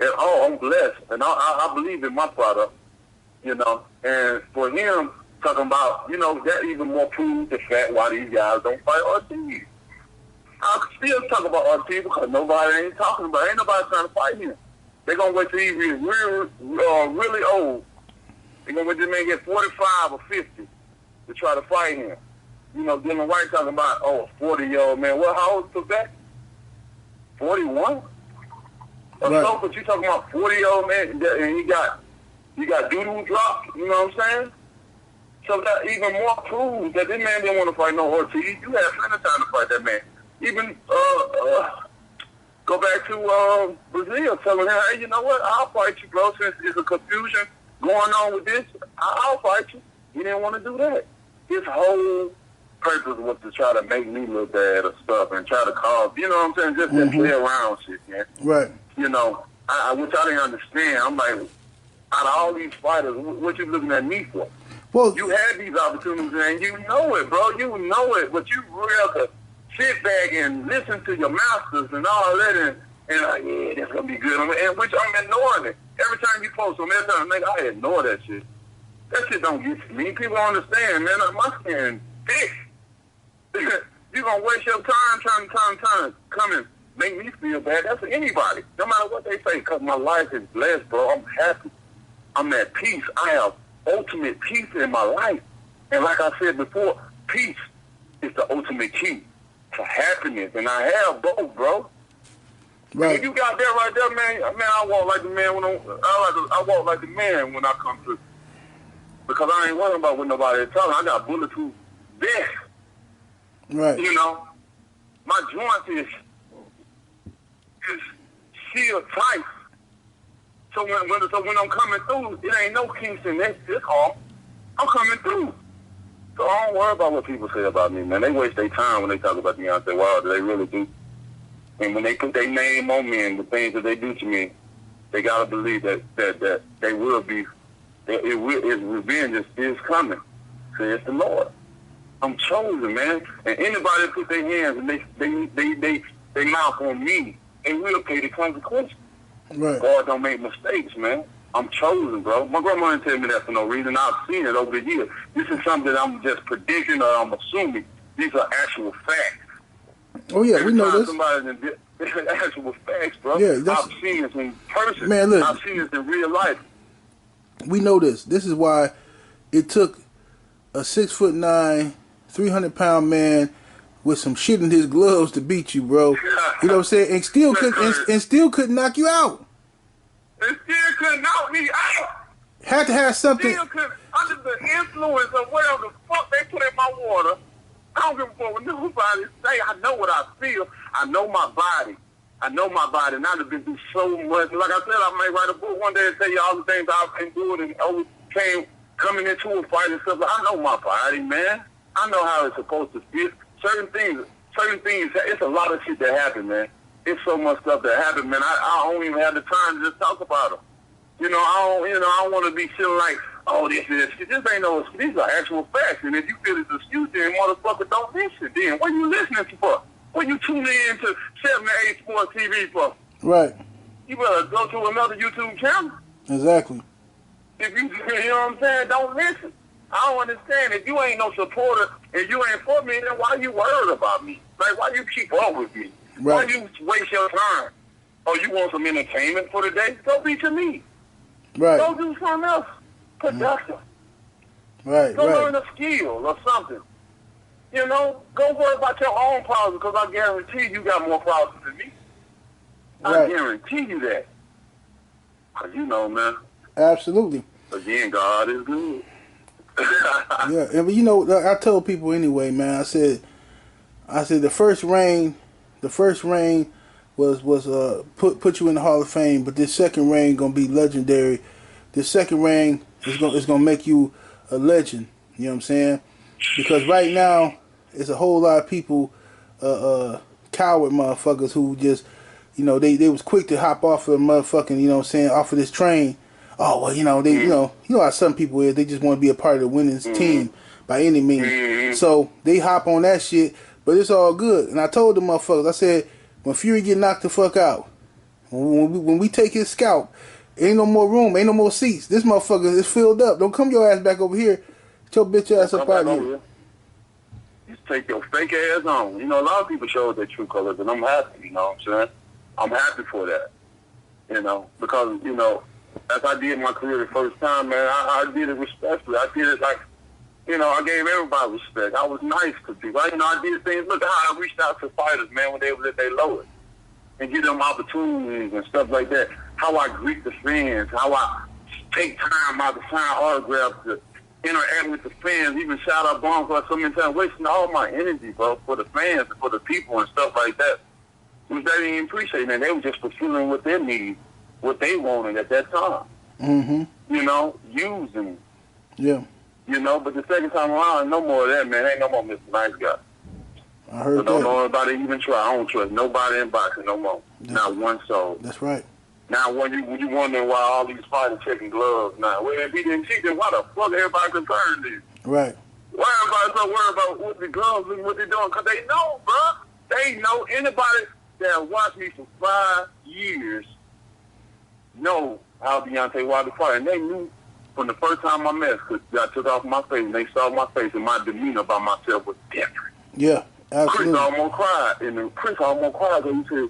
at all. I'm blessed, and I believe in my product, you know. And for him, talking about, you know, that even more proves the fact why these guys don't fight Ortiz. I still talk about Ortiz because ain't nobody trying to fight him. They're going to wait till he's really old. They're going to wait till the man get 45 or 50 to try to fight him. You know, Dylan White talking about, a 40-year-old man. Well, how old is that? 41? Or right. so, but you talking about 40-year-old man, and you got doo-doo drop, you know what I'm saying? So that even more proves that this man didn't want to fight no Ortiz. You had plenty of time to fight that man. Even, go back to Brazil, telling him, hey, you know what, I'll fight you, bro, since there's a confusion going on with this, I'll fight you. He didn't want to do that. His whole purpose was to try to make me look bad or stuff and try to cause, you know what I'm saying, just play around shit, man. Right. You know, which I didn't understand. I'm like, out of all these fighters, what you looking at me for? Well, you had these opportunities, and you know it, bro. You know it, but you rather sit back and listen to your masters and all that, and like, yeah, that's gonna be good. And which I'm ignoring it. Every time you post them, every time I ignore that shit. That shit don't get to me. People don't understand, man. My skin thick. You gonna waste your time trying to come and make me feel bad. That's for anybody. No matter what they say, because my life is blessed, bro. I'm happy. I'm at peace. I have ultimate peace in my life. And like I said before, peace is the ultimate key to happiness. And I have both, bro. Right. And you got that right there, man. Man, I walk like the man when I walk like the man when I come through. Because I ain't worrying about what nobody is telling. I got bulletproof vest. Right. You know, my joint is sealed tight. So when I'm coming through, it ain't no Kingston. It's home. I'm coming through. So I don't worry about what people say about me, man. They waste their time when they talk about Deontay Wilder. They really do. And when they put their name on me and the things that they do to me, they gotta believe that they will be. Its revenge is coming, says the Lord. I'm chosen, man. And anybody that put their hands and they mouth on me, they will pay the consequences. Right. God don't make mistakes, man. I'm chosen, bro. My grandma didn't tell me that for no reason. I've seen it over the years. This is something that I'm just predicting or I'm assuming. These are actual facts. Oh yeah, we know this. Somebody actual facts, bro. Yeah, I've seen this in person. Man, look. I've seen this in real life. We know this. This is why it took a 6'9", 300-pound man with some shit in his gloves to beat you, bro. You know what I'm saying? And still couldn't knock you out. And still couldn't knock me out. Had to have something. Still couldn't, under the influence of whatever the fuck they put in my water. I don't give a fuck what nobody say. I know what I feel. I know my body. And I've been through so much. Like I said, I may write a book one day and tell you all the things I've been doing and overcame coming into a fight and stuff. I know my body, man. I know how it's supposed to feel. Certain things, it's a lot of shit that happen, man. It's so much stuff that happened, man. I don't even have the time to just talk about them. You know, I don't want to be feeling like, oh, this ain't no excuse. These are actual facts. And if you feel it's an excuse, then motherfucker, don't listen. Then what are you listening to for? What you tuning in to 78SPORTSTV for? Right. You better go to another YouTube channel. Exactly. If you know what I'm saying, don't listen. I don't understand. If you ain't no supporter and you ain't for me, then why you worried about me? Like, why you keep up with me? Right. Why you waste your time? Oh, you want some entertainment for the day? Go be to me. Right. Go do something else productive. Right. Go Right. learn a skill or something. You know, go worry about your own problems because I guarantee you got more problems than me. Right. I guarantee you that. Cause you know, man. Absolutely. Again, God is good. Yeah, and you know, I told people anyway, man. I said the first reign was put you in the Hall of Fame, but this second reign gonna be legendary. This second reign is gonna make you a legend. You know what I'm saying? Because right now, it's a whole lot of people, coward motherfuckers who just, you know, they was quick to hop off of motherfucking, you know what I'm saying, off of this train. Oh, well, you know, you know how some people is, they just want to be a part of the winning team by any means. So they hop on that shit, but it's all good. And I told the motherfuckers, I said, when Fury get knocked the fuck out, when we take his scalp, ain't no more room, ain't no more seats. This motherfucker is filled up. Don't come your ass back over here. Get your bitch ass up out here. Just take your fake ass on. You know, a lot of people showed their true colors, and I'm happy, you know what I'm saying? I'm happy for that. You know, because, you know, as I did my career the first time, man, I did it respectfully. I did it like, you know, I gave everybody respect. I was nice to people. You know, I did things. Look at how I reached out to fighters, man, when they was at their lowest, and give them opportunities and stuff like that. How I greet the fans, how I take time out to sign autographs, to interact with the fans, even shout out bombs for so many times, wasting all my energy, bro, for the fans and for the people and stuff like that. Which they didn't even appreciate, man. They were just fulfilling what they needed, what they wanted at that time. Mm-hmm. You know, using. Yeah. You know, but the second time around, no more of that, man. Ain't no more Mr. Nice Guy. I heard that. Don't know anybody even try. I don't trust nobody in boxing no more. Not one soul. That's right. Now, when you wondering why all these fighters checking gloves now, well, if he didn't cheat, then why the fuck everybody concerned is? Right. Why everybody so worried about what the gloves and what they're doing? Because they know, bro. They know. Anybody that watched me for 5 years know how Deontay Wilder fight, and they knew from the first time I met, because I took off my face and they saw my face and my demeanor about myself was different. Yeah, absolutely. Chris almost cried, and Chris almost cried because he said,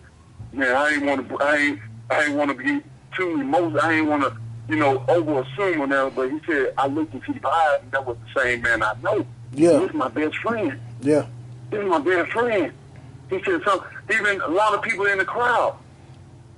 "Man, I ain't want to be too emotional. I ain't want to, you know, over assume on that." But he said, "I looked into your eyes, and that was the same man I know. Yeah, This is my best friend. Yeah, This is my best friend." He said, "So even a lot of people in the crowd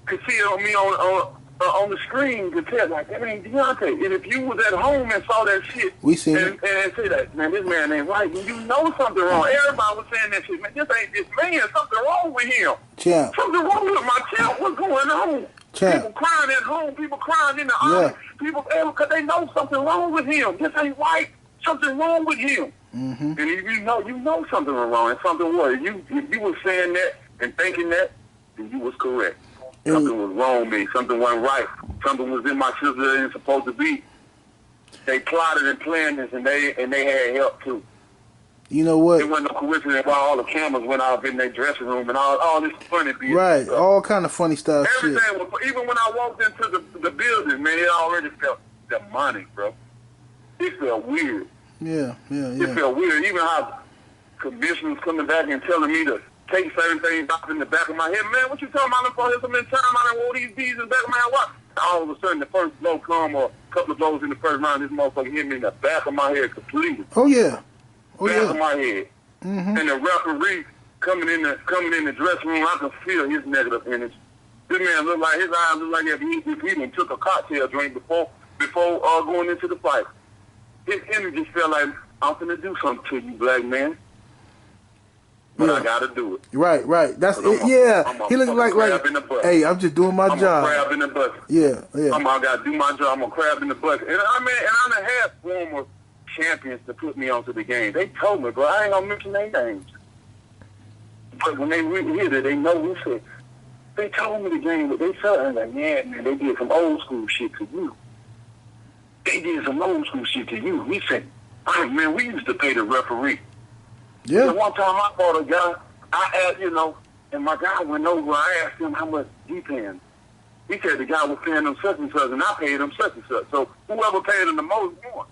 could see it on me on the screen, could tell like that ain't Deontay. And if you was at home and saw that shit, we seen and say that, man, this man ain't right, and you know something wrong." Everybody was saying that shit, man. This ain't this man. Something wrong with him. Champ. Something wrong with my champ. What's going on? Champ. People crying at home. People crying in the audience. People, because they know something wrong with him. This ain't right. Something wrong with him. Mm-hmm. And if you know something was wrong, and something was. If you were saying that and thinking that, then you was correct. Something was wrong with me. Something wasn't right. Something was in my system that ain't supposed to be. They plotted and planned this, and they had help too. You know what? It wasn't no coincidence why all the cameras went out in their dressing room and all this funny business. Right, all kind of funny stuff. Everything was, even when I walked into the building, man, it already felt demonic, bro. It felt weird. Yeah. It felt weird. Even how commissioners coming back and telling me to take certain things off in the back of my head. Man, what you talking about? For so many times I done wore these beads in the back of my head. What? All of a sudden, the first blow come or a couple of blows in the first round, this motherfucker hit me in the back of my head completely. Oh yeah. Back of my head. Mm-hmm. And the referee coming in the dressing room, I can feel his negative energy. This man looked like his eyes looked like if he even took a cocktail drink before going into the fight. His energy felt like, I'm finna do something to you, black man. But I gotta do it. Right. That's it. He looked like, hey, I'm just doing my job. I'm a crab in the bucket. Yeah. I gotta do my job. I'm a crab in the bucket. And I done had former champions to put me onto the game. They told me, bro, I ain't gonna mention their names. But when they really hear that, they know we said, they told me the game, but they felt like, yeah, man, they did some old school shit to you. They did some old school shit to you. We said, oh, man, we used to pay the referee. Yeah. So one time I fought a guy, I asked, and my guy went over, I asked him how much he paying. He said the guy was paying him such and such, and I paid him such and such. So whoever paid him the most won.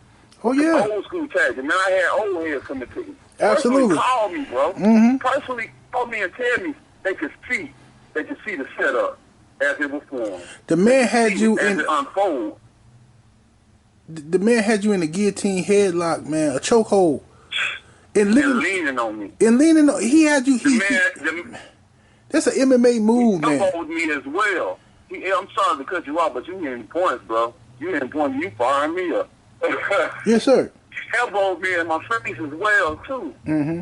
Oh, yeah. Old school tag. And then I had old heads coming to me. Absolutely. Personally called me, bro. Mm-hmm. Personally called me and tell me they could see the setup as it was formed. The man had you as in it unfold. The man had you in a guillotine headlock, man, a chokehold. And leaning on me. He had you. That's an MMA move, man. He elbowed me as well. I'm sorry to cut you off, but you hitting points, bro. You hitting points. You firing me up. Yes, sir. Elbowed me in my face as well too. Mm-hmm.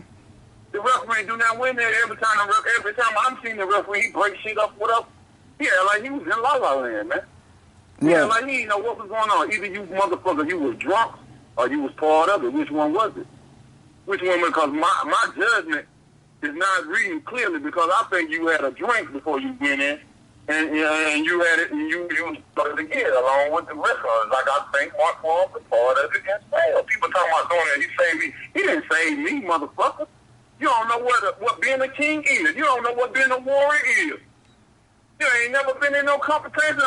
The referee do not win there every time I'm seeing the referee, he break shit up. What up? Yeah, like he was in La La Land, man. Yeah, like he didn't know what was going on. Either you motherfucker, you was drunk, or you was part of it. Which one was it? Which one? Because my judgment is not reading clearly because I think you had a drink before you went in, and you had it, and you started to get along with the rest of us. Like I think Mark Paul was part of it as well. People talking about doing that. He saved me. He didn't save me, motherfucker. You don't know what being a king is. You don't know what being a warrior is. You ain't never been in no competition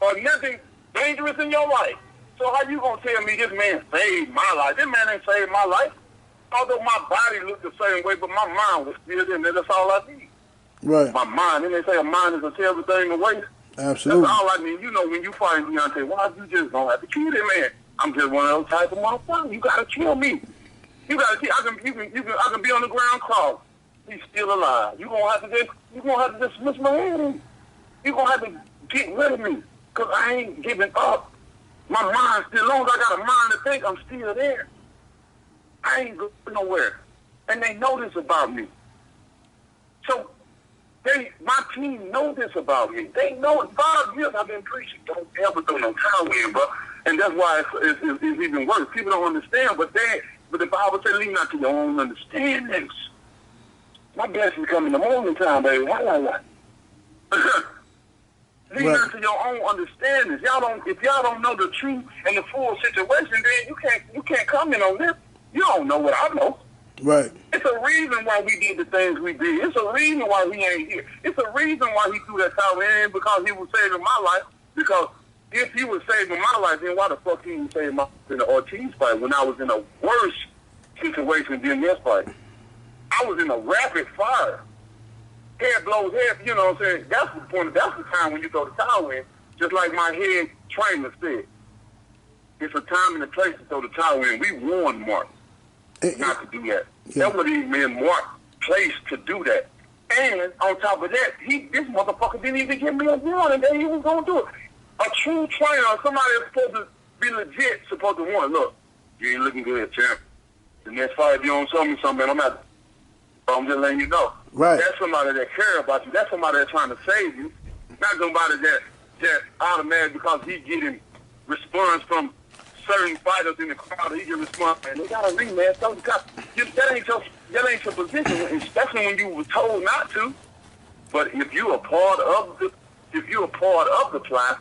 or nothing dangerous in your life. So how you gonna tell me this man saved my life? This man ain't saved my life. Although my body looked the same way, but my mind was still in there. That's all I need. Right. My mind. Then they say a mind is a terrible thing to waste. Absolutely. That's all I need. You know, when you find Deontay, why you just don't have to kill him, man? I'm just one of those type of motherfuckers. You gotta kill me. You gotta kill. I can be on the ground crawl. He's still alive. You gonna have to dismiss my head. You gonna have to get rid of me, cause I ain't giving up. My mind's still long. I got a mind to think. I'm still there. I ain't going nowhere, and they know this about me. So my team know this about me. They know it. 5 years I've been preaching. Don't ever throw no towel in, bro. And that's why it's even worse. People don't understand, but the Bible says, lean not to your own understandings. My best is coming in the morning time, baby. Lean not to your own understandings. If y'all don't know the truth and the full situation, then you can't comment on this. You don't know what I know. Right. It's a reason why we did the things we did. It's a reason why we ain't here. It's a reason why he threw that towel in, because he was saving my life. Because if he was saving my life, then why the fuck he didn't save my life in the Ortiz fight when I was in a worse situation than this fight? I was in a rapid fire. Head blows head, you know what I'm saying? That's the point. That's the time when you throw the towel in. Just like my head trainer said. It's a time and a place to throw the towel in. We warned Mark not to do that. Yeah. That would even been Mark's place to do that. And on top of that, this motherfucker didn't even give me a warning that he was going to do it. A true trainer, somebody that's supposed to be legit, supposed to warn, look, you ain't looking good, champ. The next fight, if you don't show me something, I'm just letting you know. Right. That's somebody that cares about you. That's somebody that's trying to save you. Not somebody that automatic because he getting response from certain fighters in the crowd. He get response, man. They got a ring, man. That ain't your position, especially when you were told not to. But if you're a part of the plan,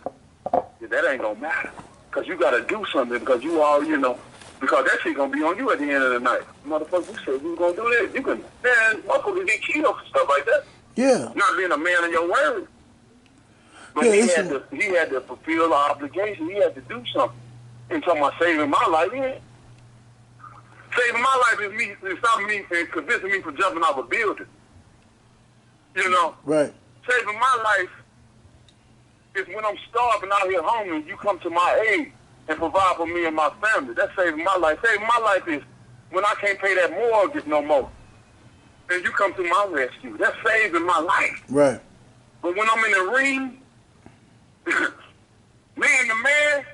that ain't gonna matter. Because you gotta do something. Because you all, because that shit gonna be on you at the end of the night. Motherfucker, you said you was gonna do that. You can, man, motherfuckers get killed for stuff like that. Yeah. Not being a man of your word. But he had to fulfill the obligation. He had to do something. And talking about saving my life, yeah. Saving my life is stopping me and convincing me from jumping off a building. Right. Saving my life is when I'm starving out here homeless, you come to my aid and provide for me and my family. That's saving my life. Saving my life is when I can't pay that mortgage no more. And you come to my rescue. That's saving my life. Right. But when I'm in the ring, man to man,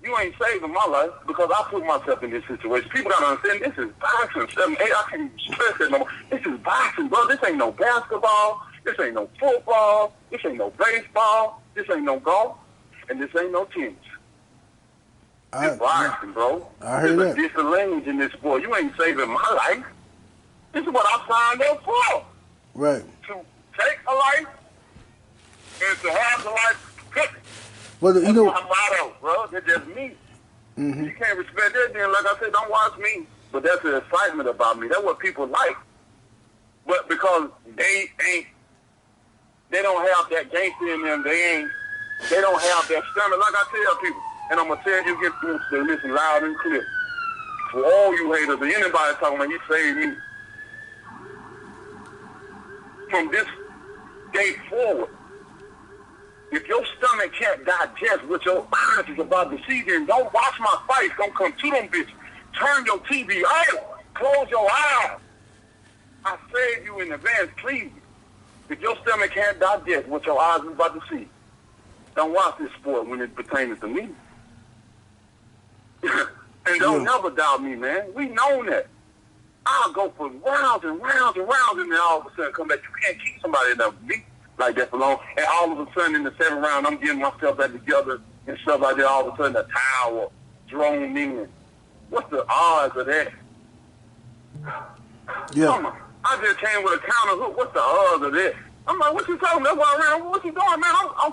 you ain't saving my life because I put myself in this situation. People gotta understand this is boxing. 7, 8, I can't even stress it no more. This is boxing, bro. This ain't no basketball. This ain't no football. This ain't no baseball. This ain't no golf. And this ain't no tennis. It's boxing, bro. I heard that. There's a different language in this sport. You ain't saving my life. This is what I signed up for. Right. To take a life and to have the life cooked. Well, That's my motto, bro. That's just me. Mm-hmm. You can't respect that, then like I said, don't watch me. But that's the excitement about me. That's what people like. But because they don't have that gangster in them, they don't have that stamina. Like I tell people, and I'm gonna tell you again to listen loud and clear. For all you haters or anybody talking about he saved me. From this day forward, if your stomach can't digest what your eyes is about to see, then don't watch my fights. Don't come to them bitches. Turn your TV off. Close your eyes. I save you in advance, please. If your stomach can't digest what your eyes is about to see, don't watch this sport when it pertains to me. And don't never doubt me, man. We know that. I'll go for rounds and rounds and rounds, and then all of a sudden come back. You can't keep somebody that beat like that for long. And all of a sudden in the 7th round, I'm getting myself back together and stuff like that. All of a sudden, the towel drone in. What's the odds of that? Yeah. Come on. I just came with a counter hook. What's the odds of that? I'm like, what you talking about? That's why I ran. What you doing, man? I'm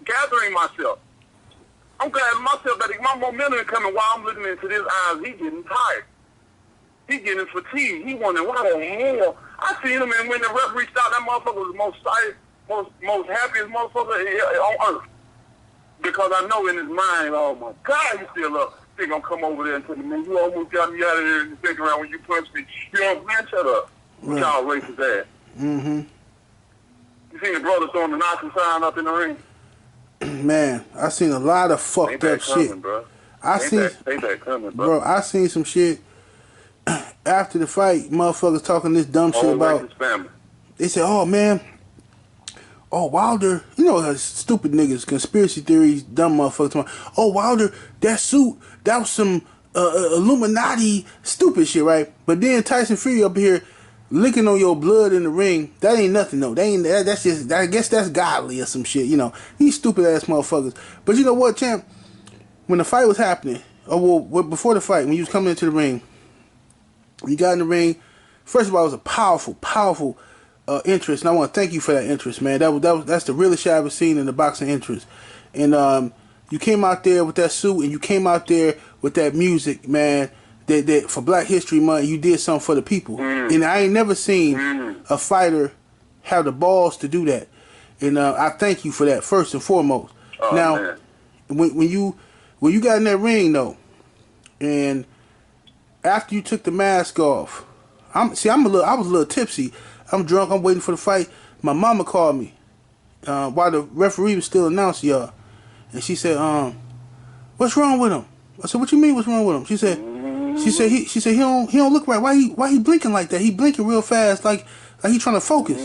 gathering myself. I'm gathering myself back. My momentum is coming while I'm looking into his eyes. He getting tired. He getting fatigued. He wondering, why the hell? I seen him, and when the referee stopped, that motherfucker was the most excited, most happiest motherfucker on earth. Because I know in his mind, oh my God, he's still up. He's gonna come over there and tell me, man, you almost got me out of there in the 2nd round when you punched me. You know, man, shut up. Right. Y'all racist ass. Mm-hmm. You seen the brother throwing the Nazi sign up in the ring? Man, I seen a lot of fucked up coming, shit. Bro. I seen, coming, bro. I seen some shit after the fight. Motherfuckers talking this dumb shit about. They said, "Oh man, oh Wilder, you know how stupid niggas, conspiracy theories, dumb motherfuckers. Oh Wilder, that suit, that was some Illuminati stupid shit, right?" But then Tyson Fury up here licking on your blood in the ring, that ain't nothing though. That's just, I guess that's godly or some shit, you know. These stupid ass motherfuckers. But you know what, champ? When the fight was happening, or well, before the fight, when you was coming into the ring, you got in the ring. First of all, it was a powerful interest, and I want to thank you for that interest, man. That's the realest shit I've ever seen in the boxing interest. And you came out there with that suit, and you came out there with that music, man. That for Black History Month, you did something for the people, and I ain't never seen a fighter have the balls to do that. And I thank you for that first and foremost. Now, man. when you got in that ring though, and after you took the mask off, I was a little tipsy. I'm drunk. I'm waiting for the fight. My mama called me while the referee was still announcing y'all, and she said, "What's wrong with him?" I said, "What you mean? What's wrong with him?" She said he don't look right. Why he blinking like that? He blinking real fast, like he trying to focus.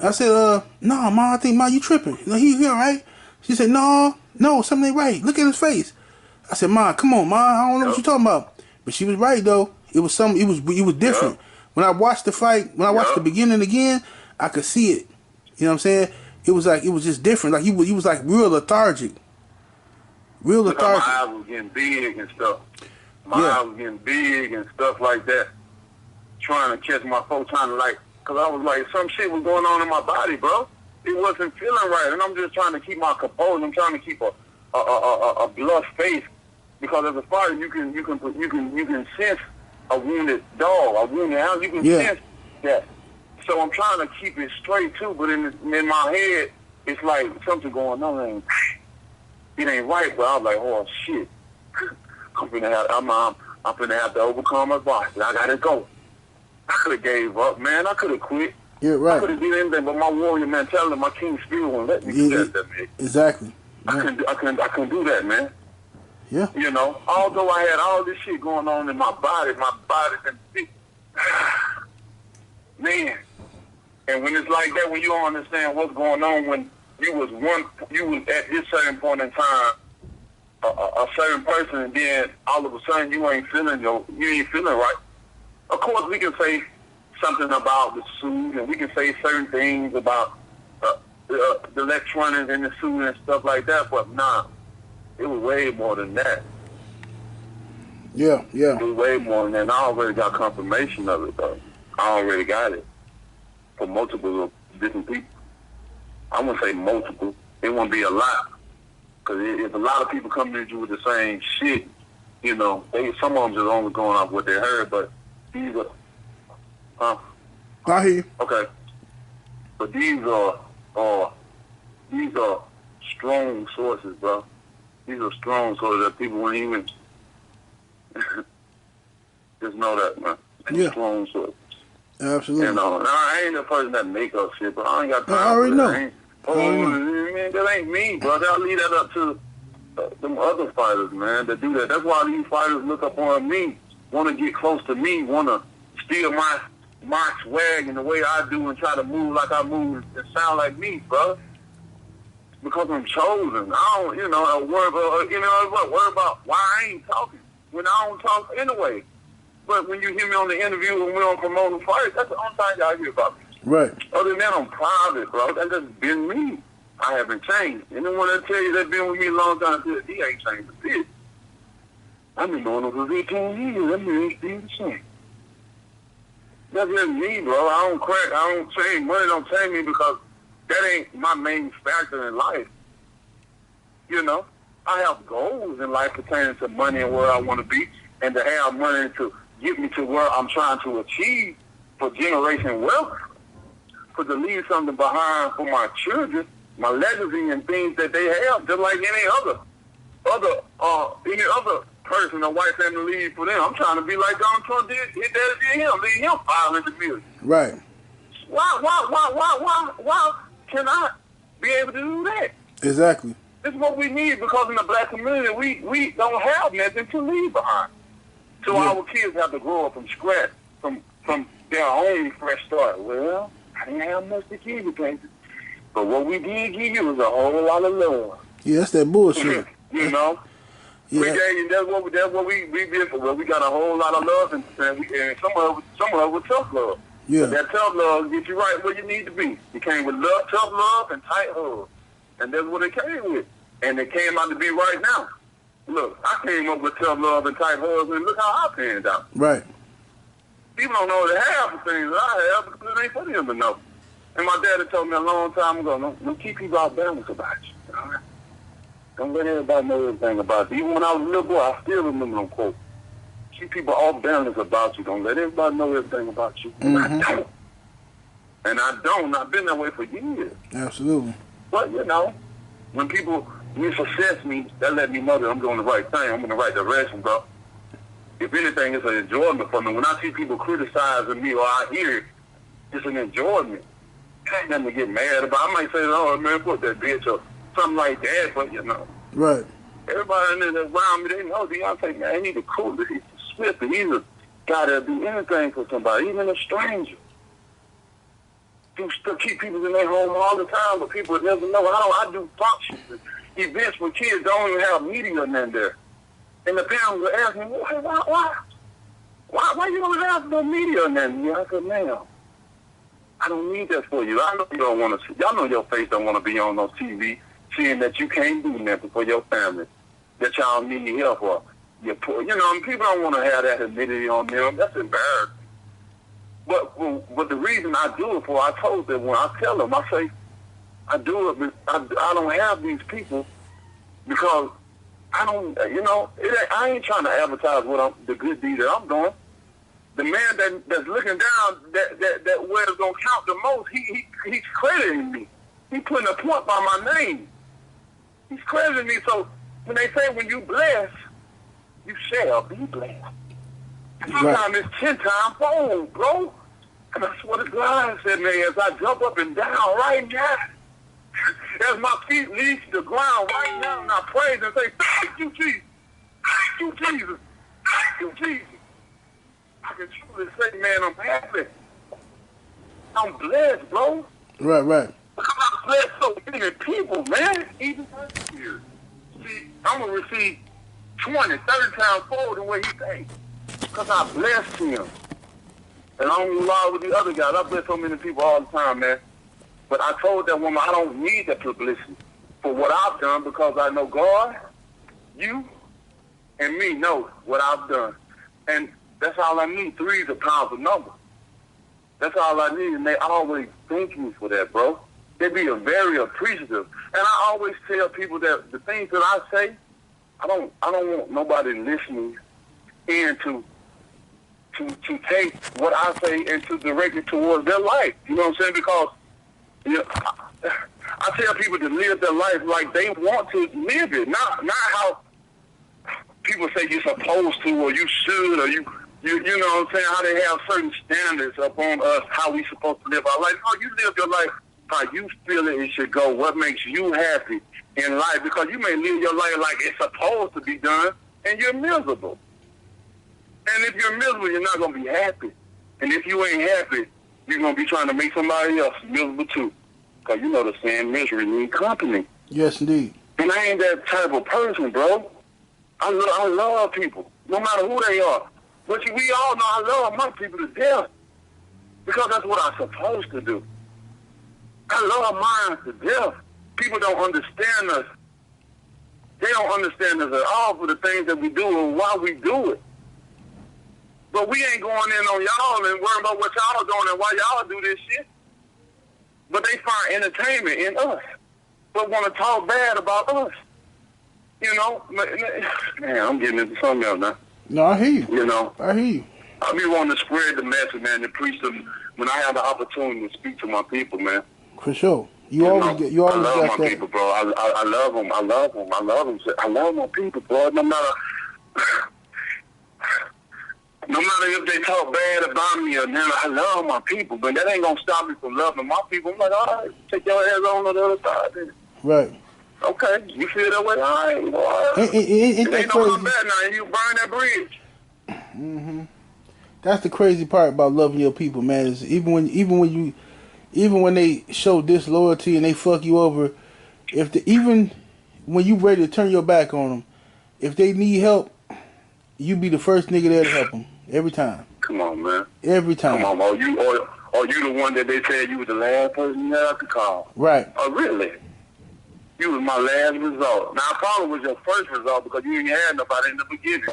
I said, "No, ma, I think ma, you tripping. No, he all right." She said, "No, something ain't right. Look at his face." I said, "Ma, come on, ma, I don't know what you talking about." But she was right though. It was different. When I watched the fight, when I watched the beginning again, I could see it. You know what I'm saying? It was just different. Like he was like real lethargic. Real lethargic. My eyes was getting big and stuff. My eyes was getting big and stuff like that. Trying to catch my phone, trying to cause I was like, some shit was going on in my body, bro. It wasn't feeling right, and I'm just trying to keep my composure. I'm trying to keep a bluff face, because as a fighter, you can sense a wounded dog, a wounded animal. You can sense that. So I'm trying to keep it straight too, but in my head, it's like something going on. It ain't right, but I was like, oh shit, I'm finna have to overcome my body. I gotta go. I could have gave up, man. I could have quit. Yeah, right. I could have did anything, but my warrior mentality, my king spirit won't let me do that, man. Exactly. Yeah. I couldn't do that, man. Yeah. You know, although I had all this shit going on in my body can man. And when it's like that, when you don't understand what's going on, when you was at this certain point in time, a certain person, and then all of a sudden you ain't feeling right. Of course, we can say something about the suit, and we can say certain things about the electronics in the suit and stuff like that, but nah, it was way more than that. Yeah. It was way more than that. And I already got confirmation of it, though. I already got it from multiple different people. I wouldn't say multiple. It won't be a lot. Because if a lot of people come to you with the same shit, you know, some of them just only going off what they heard, but these are... I hear you. Okay. But these are strong sources, bro. These are strong sources that people wouldn't even... just know that, man. Yeah. Strong sources. Absolutely. You know, I ain't the person that make up shit, but I ain't got time. I already know. Man, that ain't me, bro. I'll leave that up to them other fighters, man, that do that. That's why these fighters look up on me, want to get close to me, want to steal my swag in the way I do and try to move like I move and sound like me, bro. Because I'm chosen. I don't, worry about why I ain't talking when I don't talk anyway. But when you hear me on the interview and we don't promote the fight, that's the only time y'all hear about me. Right. Other than that, I'm private, bro. That's just been me. I haven't changed. Anyone that tell you that's been with me a long time, he ain't changed a bit. I've been doing it for 15 years. That man ain't still the same. That's just me, bro. I don't crack. I don't change. Money don't change me because that ain't my main factor in life. You know? I have goals in life pertaining to money and where I want to be, and to have money to get me to where I'm trying to achieve for generation wealth, for to leave something behind for my children, my legacy and things that they have, just like any other person or white family leave for them. I'm trying to be like Donald Trump did. His daddy did him. Leave him $500 million. Right. Why cannot be able to do that. Exactly. This is what we need, because in the black community, we don't have nothing to leave behind. So our kids have to grow up from scratch, from their own fresh start. Well, I didn't have much to give you, baby. But what we did give you was a whole lot of love. Yeah, that's that bullshit. You know? Yeah. We gave you, that's what we did for. Well, we got a whole lot of love, and some of it was tough love. Yeah. But that tough love gets you right where you need to be. It came with love, tough love, and tight hugs. And that's what it came with. And it came out to be right now. Look, I came up with tough love and tight hugs, and look how I panned out. Right. People don't know the half of things that I have because it ain't for them to know. And my daddy told me a long time ago, don't keep people off balance about you. All right? Don't let everybody know everything about you. Even when I was a little boy, I still remember them quotes. Keep people off balance about you. Don't let everybody know everything about you. And I don't. And I don't. I've been that way for years. Absolutely. But, you know, when people misassess me, that let me know that I'm doing the right thing. I'm in the right direction, bro. If anything, it's an enjoyment for me. When I see people criticizing me or I hear it, it's an enjoyment. It ain't nothing to get mad about. I might say, oh, man, put that bitch or something like that, but, you know. Right. Everybody around me, they know Deontay, man, he's the coolest, he's the swiftest, he's a guy that'll do anything for somebody, even a stranger. You still keep people in their home all the time, but people would never know. I do functions, events where kids don't even have media in there. And the parents would ask me, why you don't have no media in there? I said, man, I don't need that for you. I know you don't want to see. Y'all know your face don't want to be on no TV, seeing that you can't do nothing for your family, that y'all need help for. You know, and people don't want to have that humidity on them. That's embarrassing. But the reason I do it for, I told them when I tell them, I say, I do it. I don't have these people because I don't. You know, I ain't trying to advertise the good deed that I'm doing. The man that's looking down, that where it's gonna count the most, he's crediting me. He's putting a point by my name. He's crediting me. So when they say when you bless, you shall be blessed. Sometimes it's 10 times fold, bro. And that's what the God said, man, as I jump up and down right now, as my feet leave the ground right now, and I praise and say, thank you, Jesus. Thank you, Jesus. Thank you, Jesus. I can truly say, man, I'm happy. I'm blessed, bro. Right. Because I'm blessed so many people, man. Even here. See, I'm going to receive 20, 30 times fold than what he thinks. Because I blessed him. And I don't lie with the other guys. I bless so many people all the time, man. But I told that woman I don't need that publicity for what I've done because I know God, you, and me know what I've done. And that's all I need. 3 is a powerful number. That's all I need. And they always thank me for that, bro. They be very appreciative. And I always tell people that the things that I say, I don't want nobody listening in to take what I say and to direct it towards their life. You know what I'm saying? Because I tell people to live their life like they want to live it, not how people say you're supposed to or you should or you know what I'm saying, how they have certain standards upon us, how we supposed to live our life. No, you live your life how you feel it should go, what makes you happy in life, because you may live your life like it's supposed to be done and you're miserable. And if you're miserable, you're not going to be happy. And if you ain't happy, you're going to be trying to make somebody else miserable too. Because you know the saying, misery needs company. Yes, indeed. And I ain't that type of person, bro. I love people, no matter who they are. But we all know I love my people to death. Because that's what I'm supposed to do. I love mine to death. People don't understand us. They don't understand us at all for the things that we do and why we do it. But we ain't going in on y'all and worrying about what y'all doing and why y'all do this shit. But they find entertainment in us. But want to talk bad about us. You know? Man, I'm getting into something else now. No, I hear you. You know? I hear you. I be wanting to spread the message, man, to preach them when I have the opportunity to speak to my people, man. For sure. You always love got my that. people, bro. I love them. I love them. I love them. I love my people, bro. No matter No matter if they talk bad about me or not, I love my people, but that ain't gonna stop me from loving my people. I'm like, all right, take your ass on the other side then. Right. Okay, you feel that way? All right, boy. Ain't that ain't no come back now, and you burn that bridge. Mm-hmm. That's the crazy part about loving your people, man. Is even when they show disloyalty and they fuck you over, even when you ready to turn your back on them, if they need help, you be the first nigga there to help them every time. Come on, man. Every time. Come on, or you the one that they said you was the last person that I could call. Right. Oh, really? You was my last resort. Now, I probably was your first resort because you ain't had nobody in the beginning.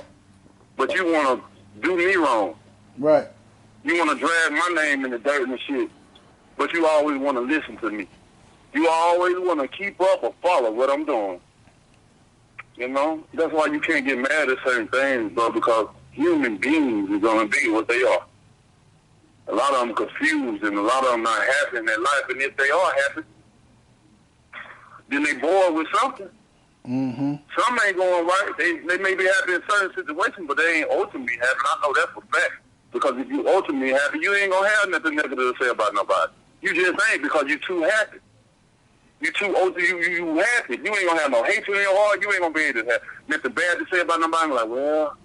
But you want to do me wrong. Right. You want to drag my name in the dirt and shit. But you always want to listen to me. You always want to keep up or follow what I'm doing. You know? That's why you can't get mad at certain things, bro, because human beings are going to be what they are. A lot of them confused and a lot of them not happy in their life. And if they are happy, then they bored with something. Mm-hmm. Some ain't going right. They may be happy in certain situations, but they ain't ultimately happy. I know that for a fact. Because if you ultimately happy, you ain't going to have nothing negative to say about nobody. You just ain't because you too happy. You too you happy. You ain't going to have no hatred in your heart. You ain't going to be able to have nothing bad to say about nobody. Like, well,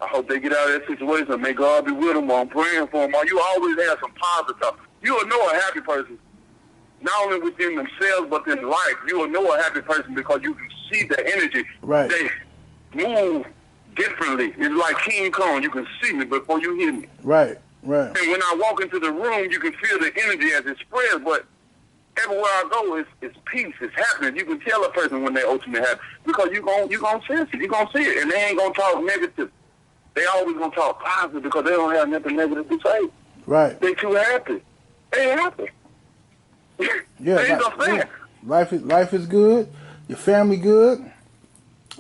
I hope they get out of that situation. May God be with them, or I'm praying for them. Or you always have some positive stuff. You will know a happy person, not only within themselves, but in life. You will know a happy person because you can see the energy. Right. They move differently. It's like King Kong. You can see me before you hear me. Right. Right. And when I walk into the room, you can feel the energy as it spreads. But everywhere I go, it's peace. It's happening. You can tell a person when they ultimately happy because you gonna sense it. You gonna see it, and they ain't gonna talk negative. They always gonna talk positive because they don't have nothing negative to say. Right. They too happy. They ain't happy. Yeah. Life is good. Your family good.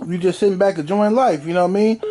You just sitting back enjoying life. You know what I mean?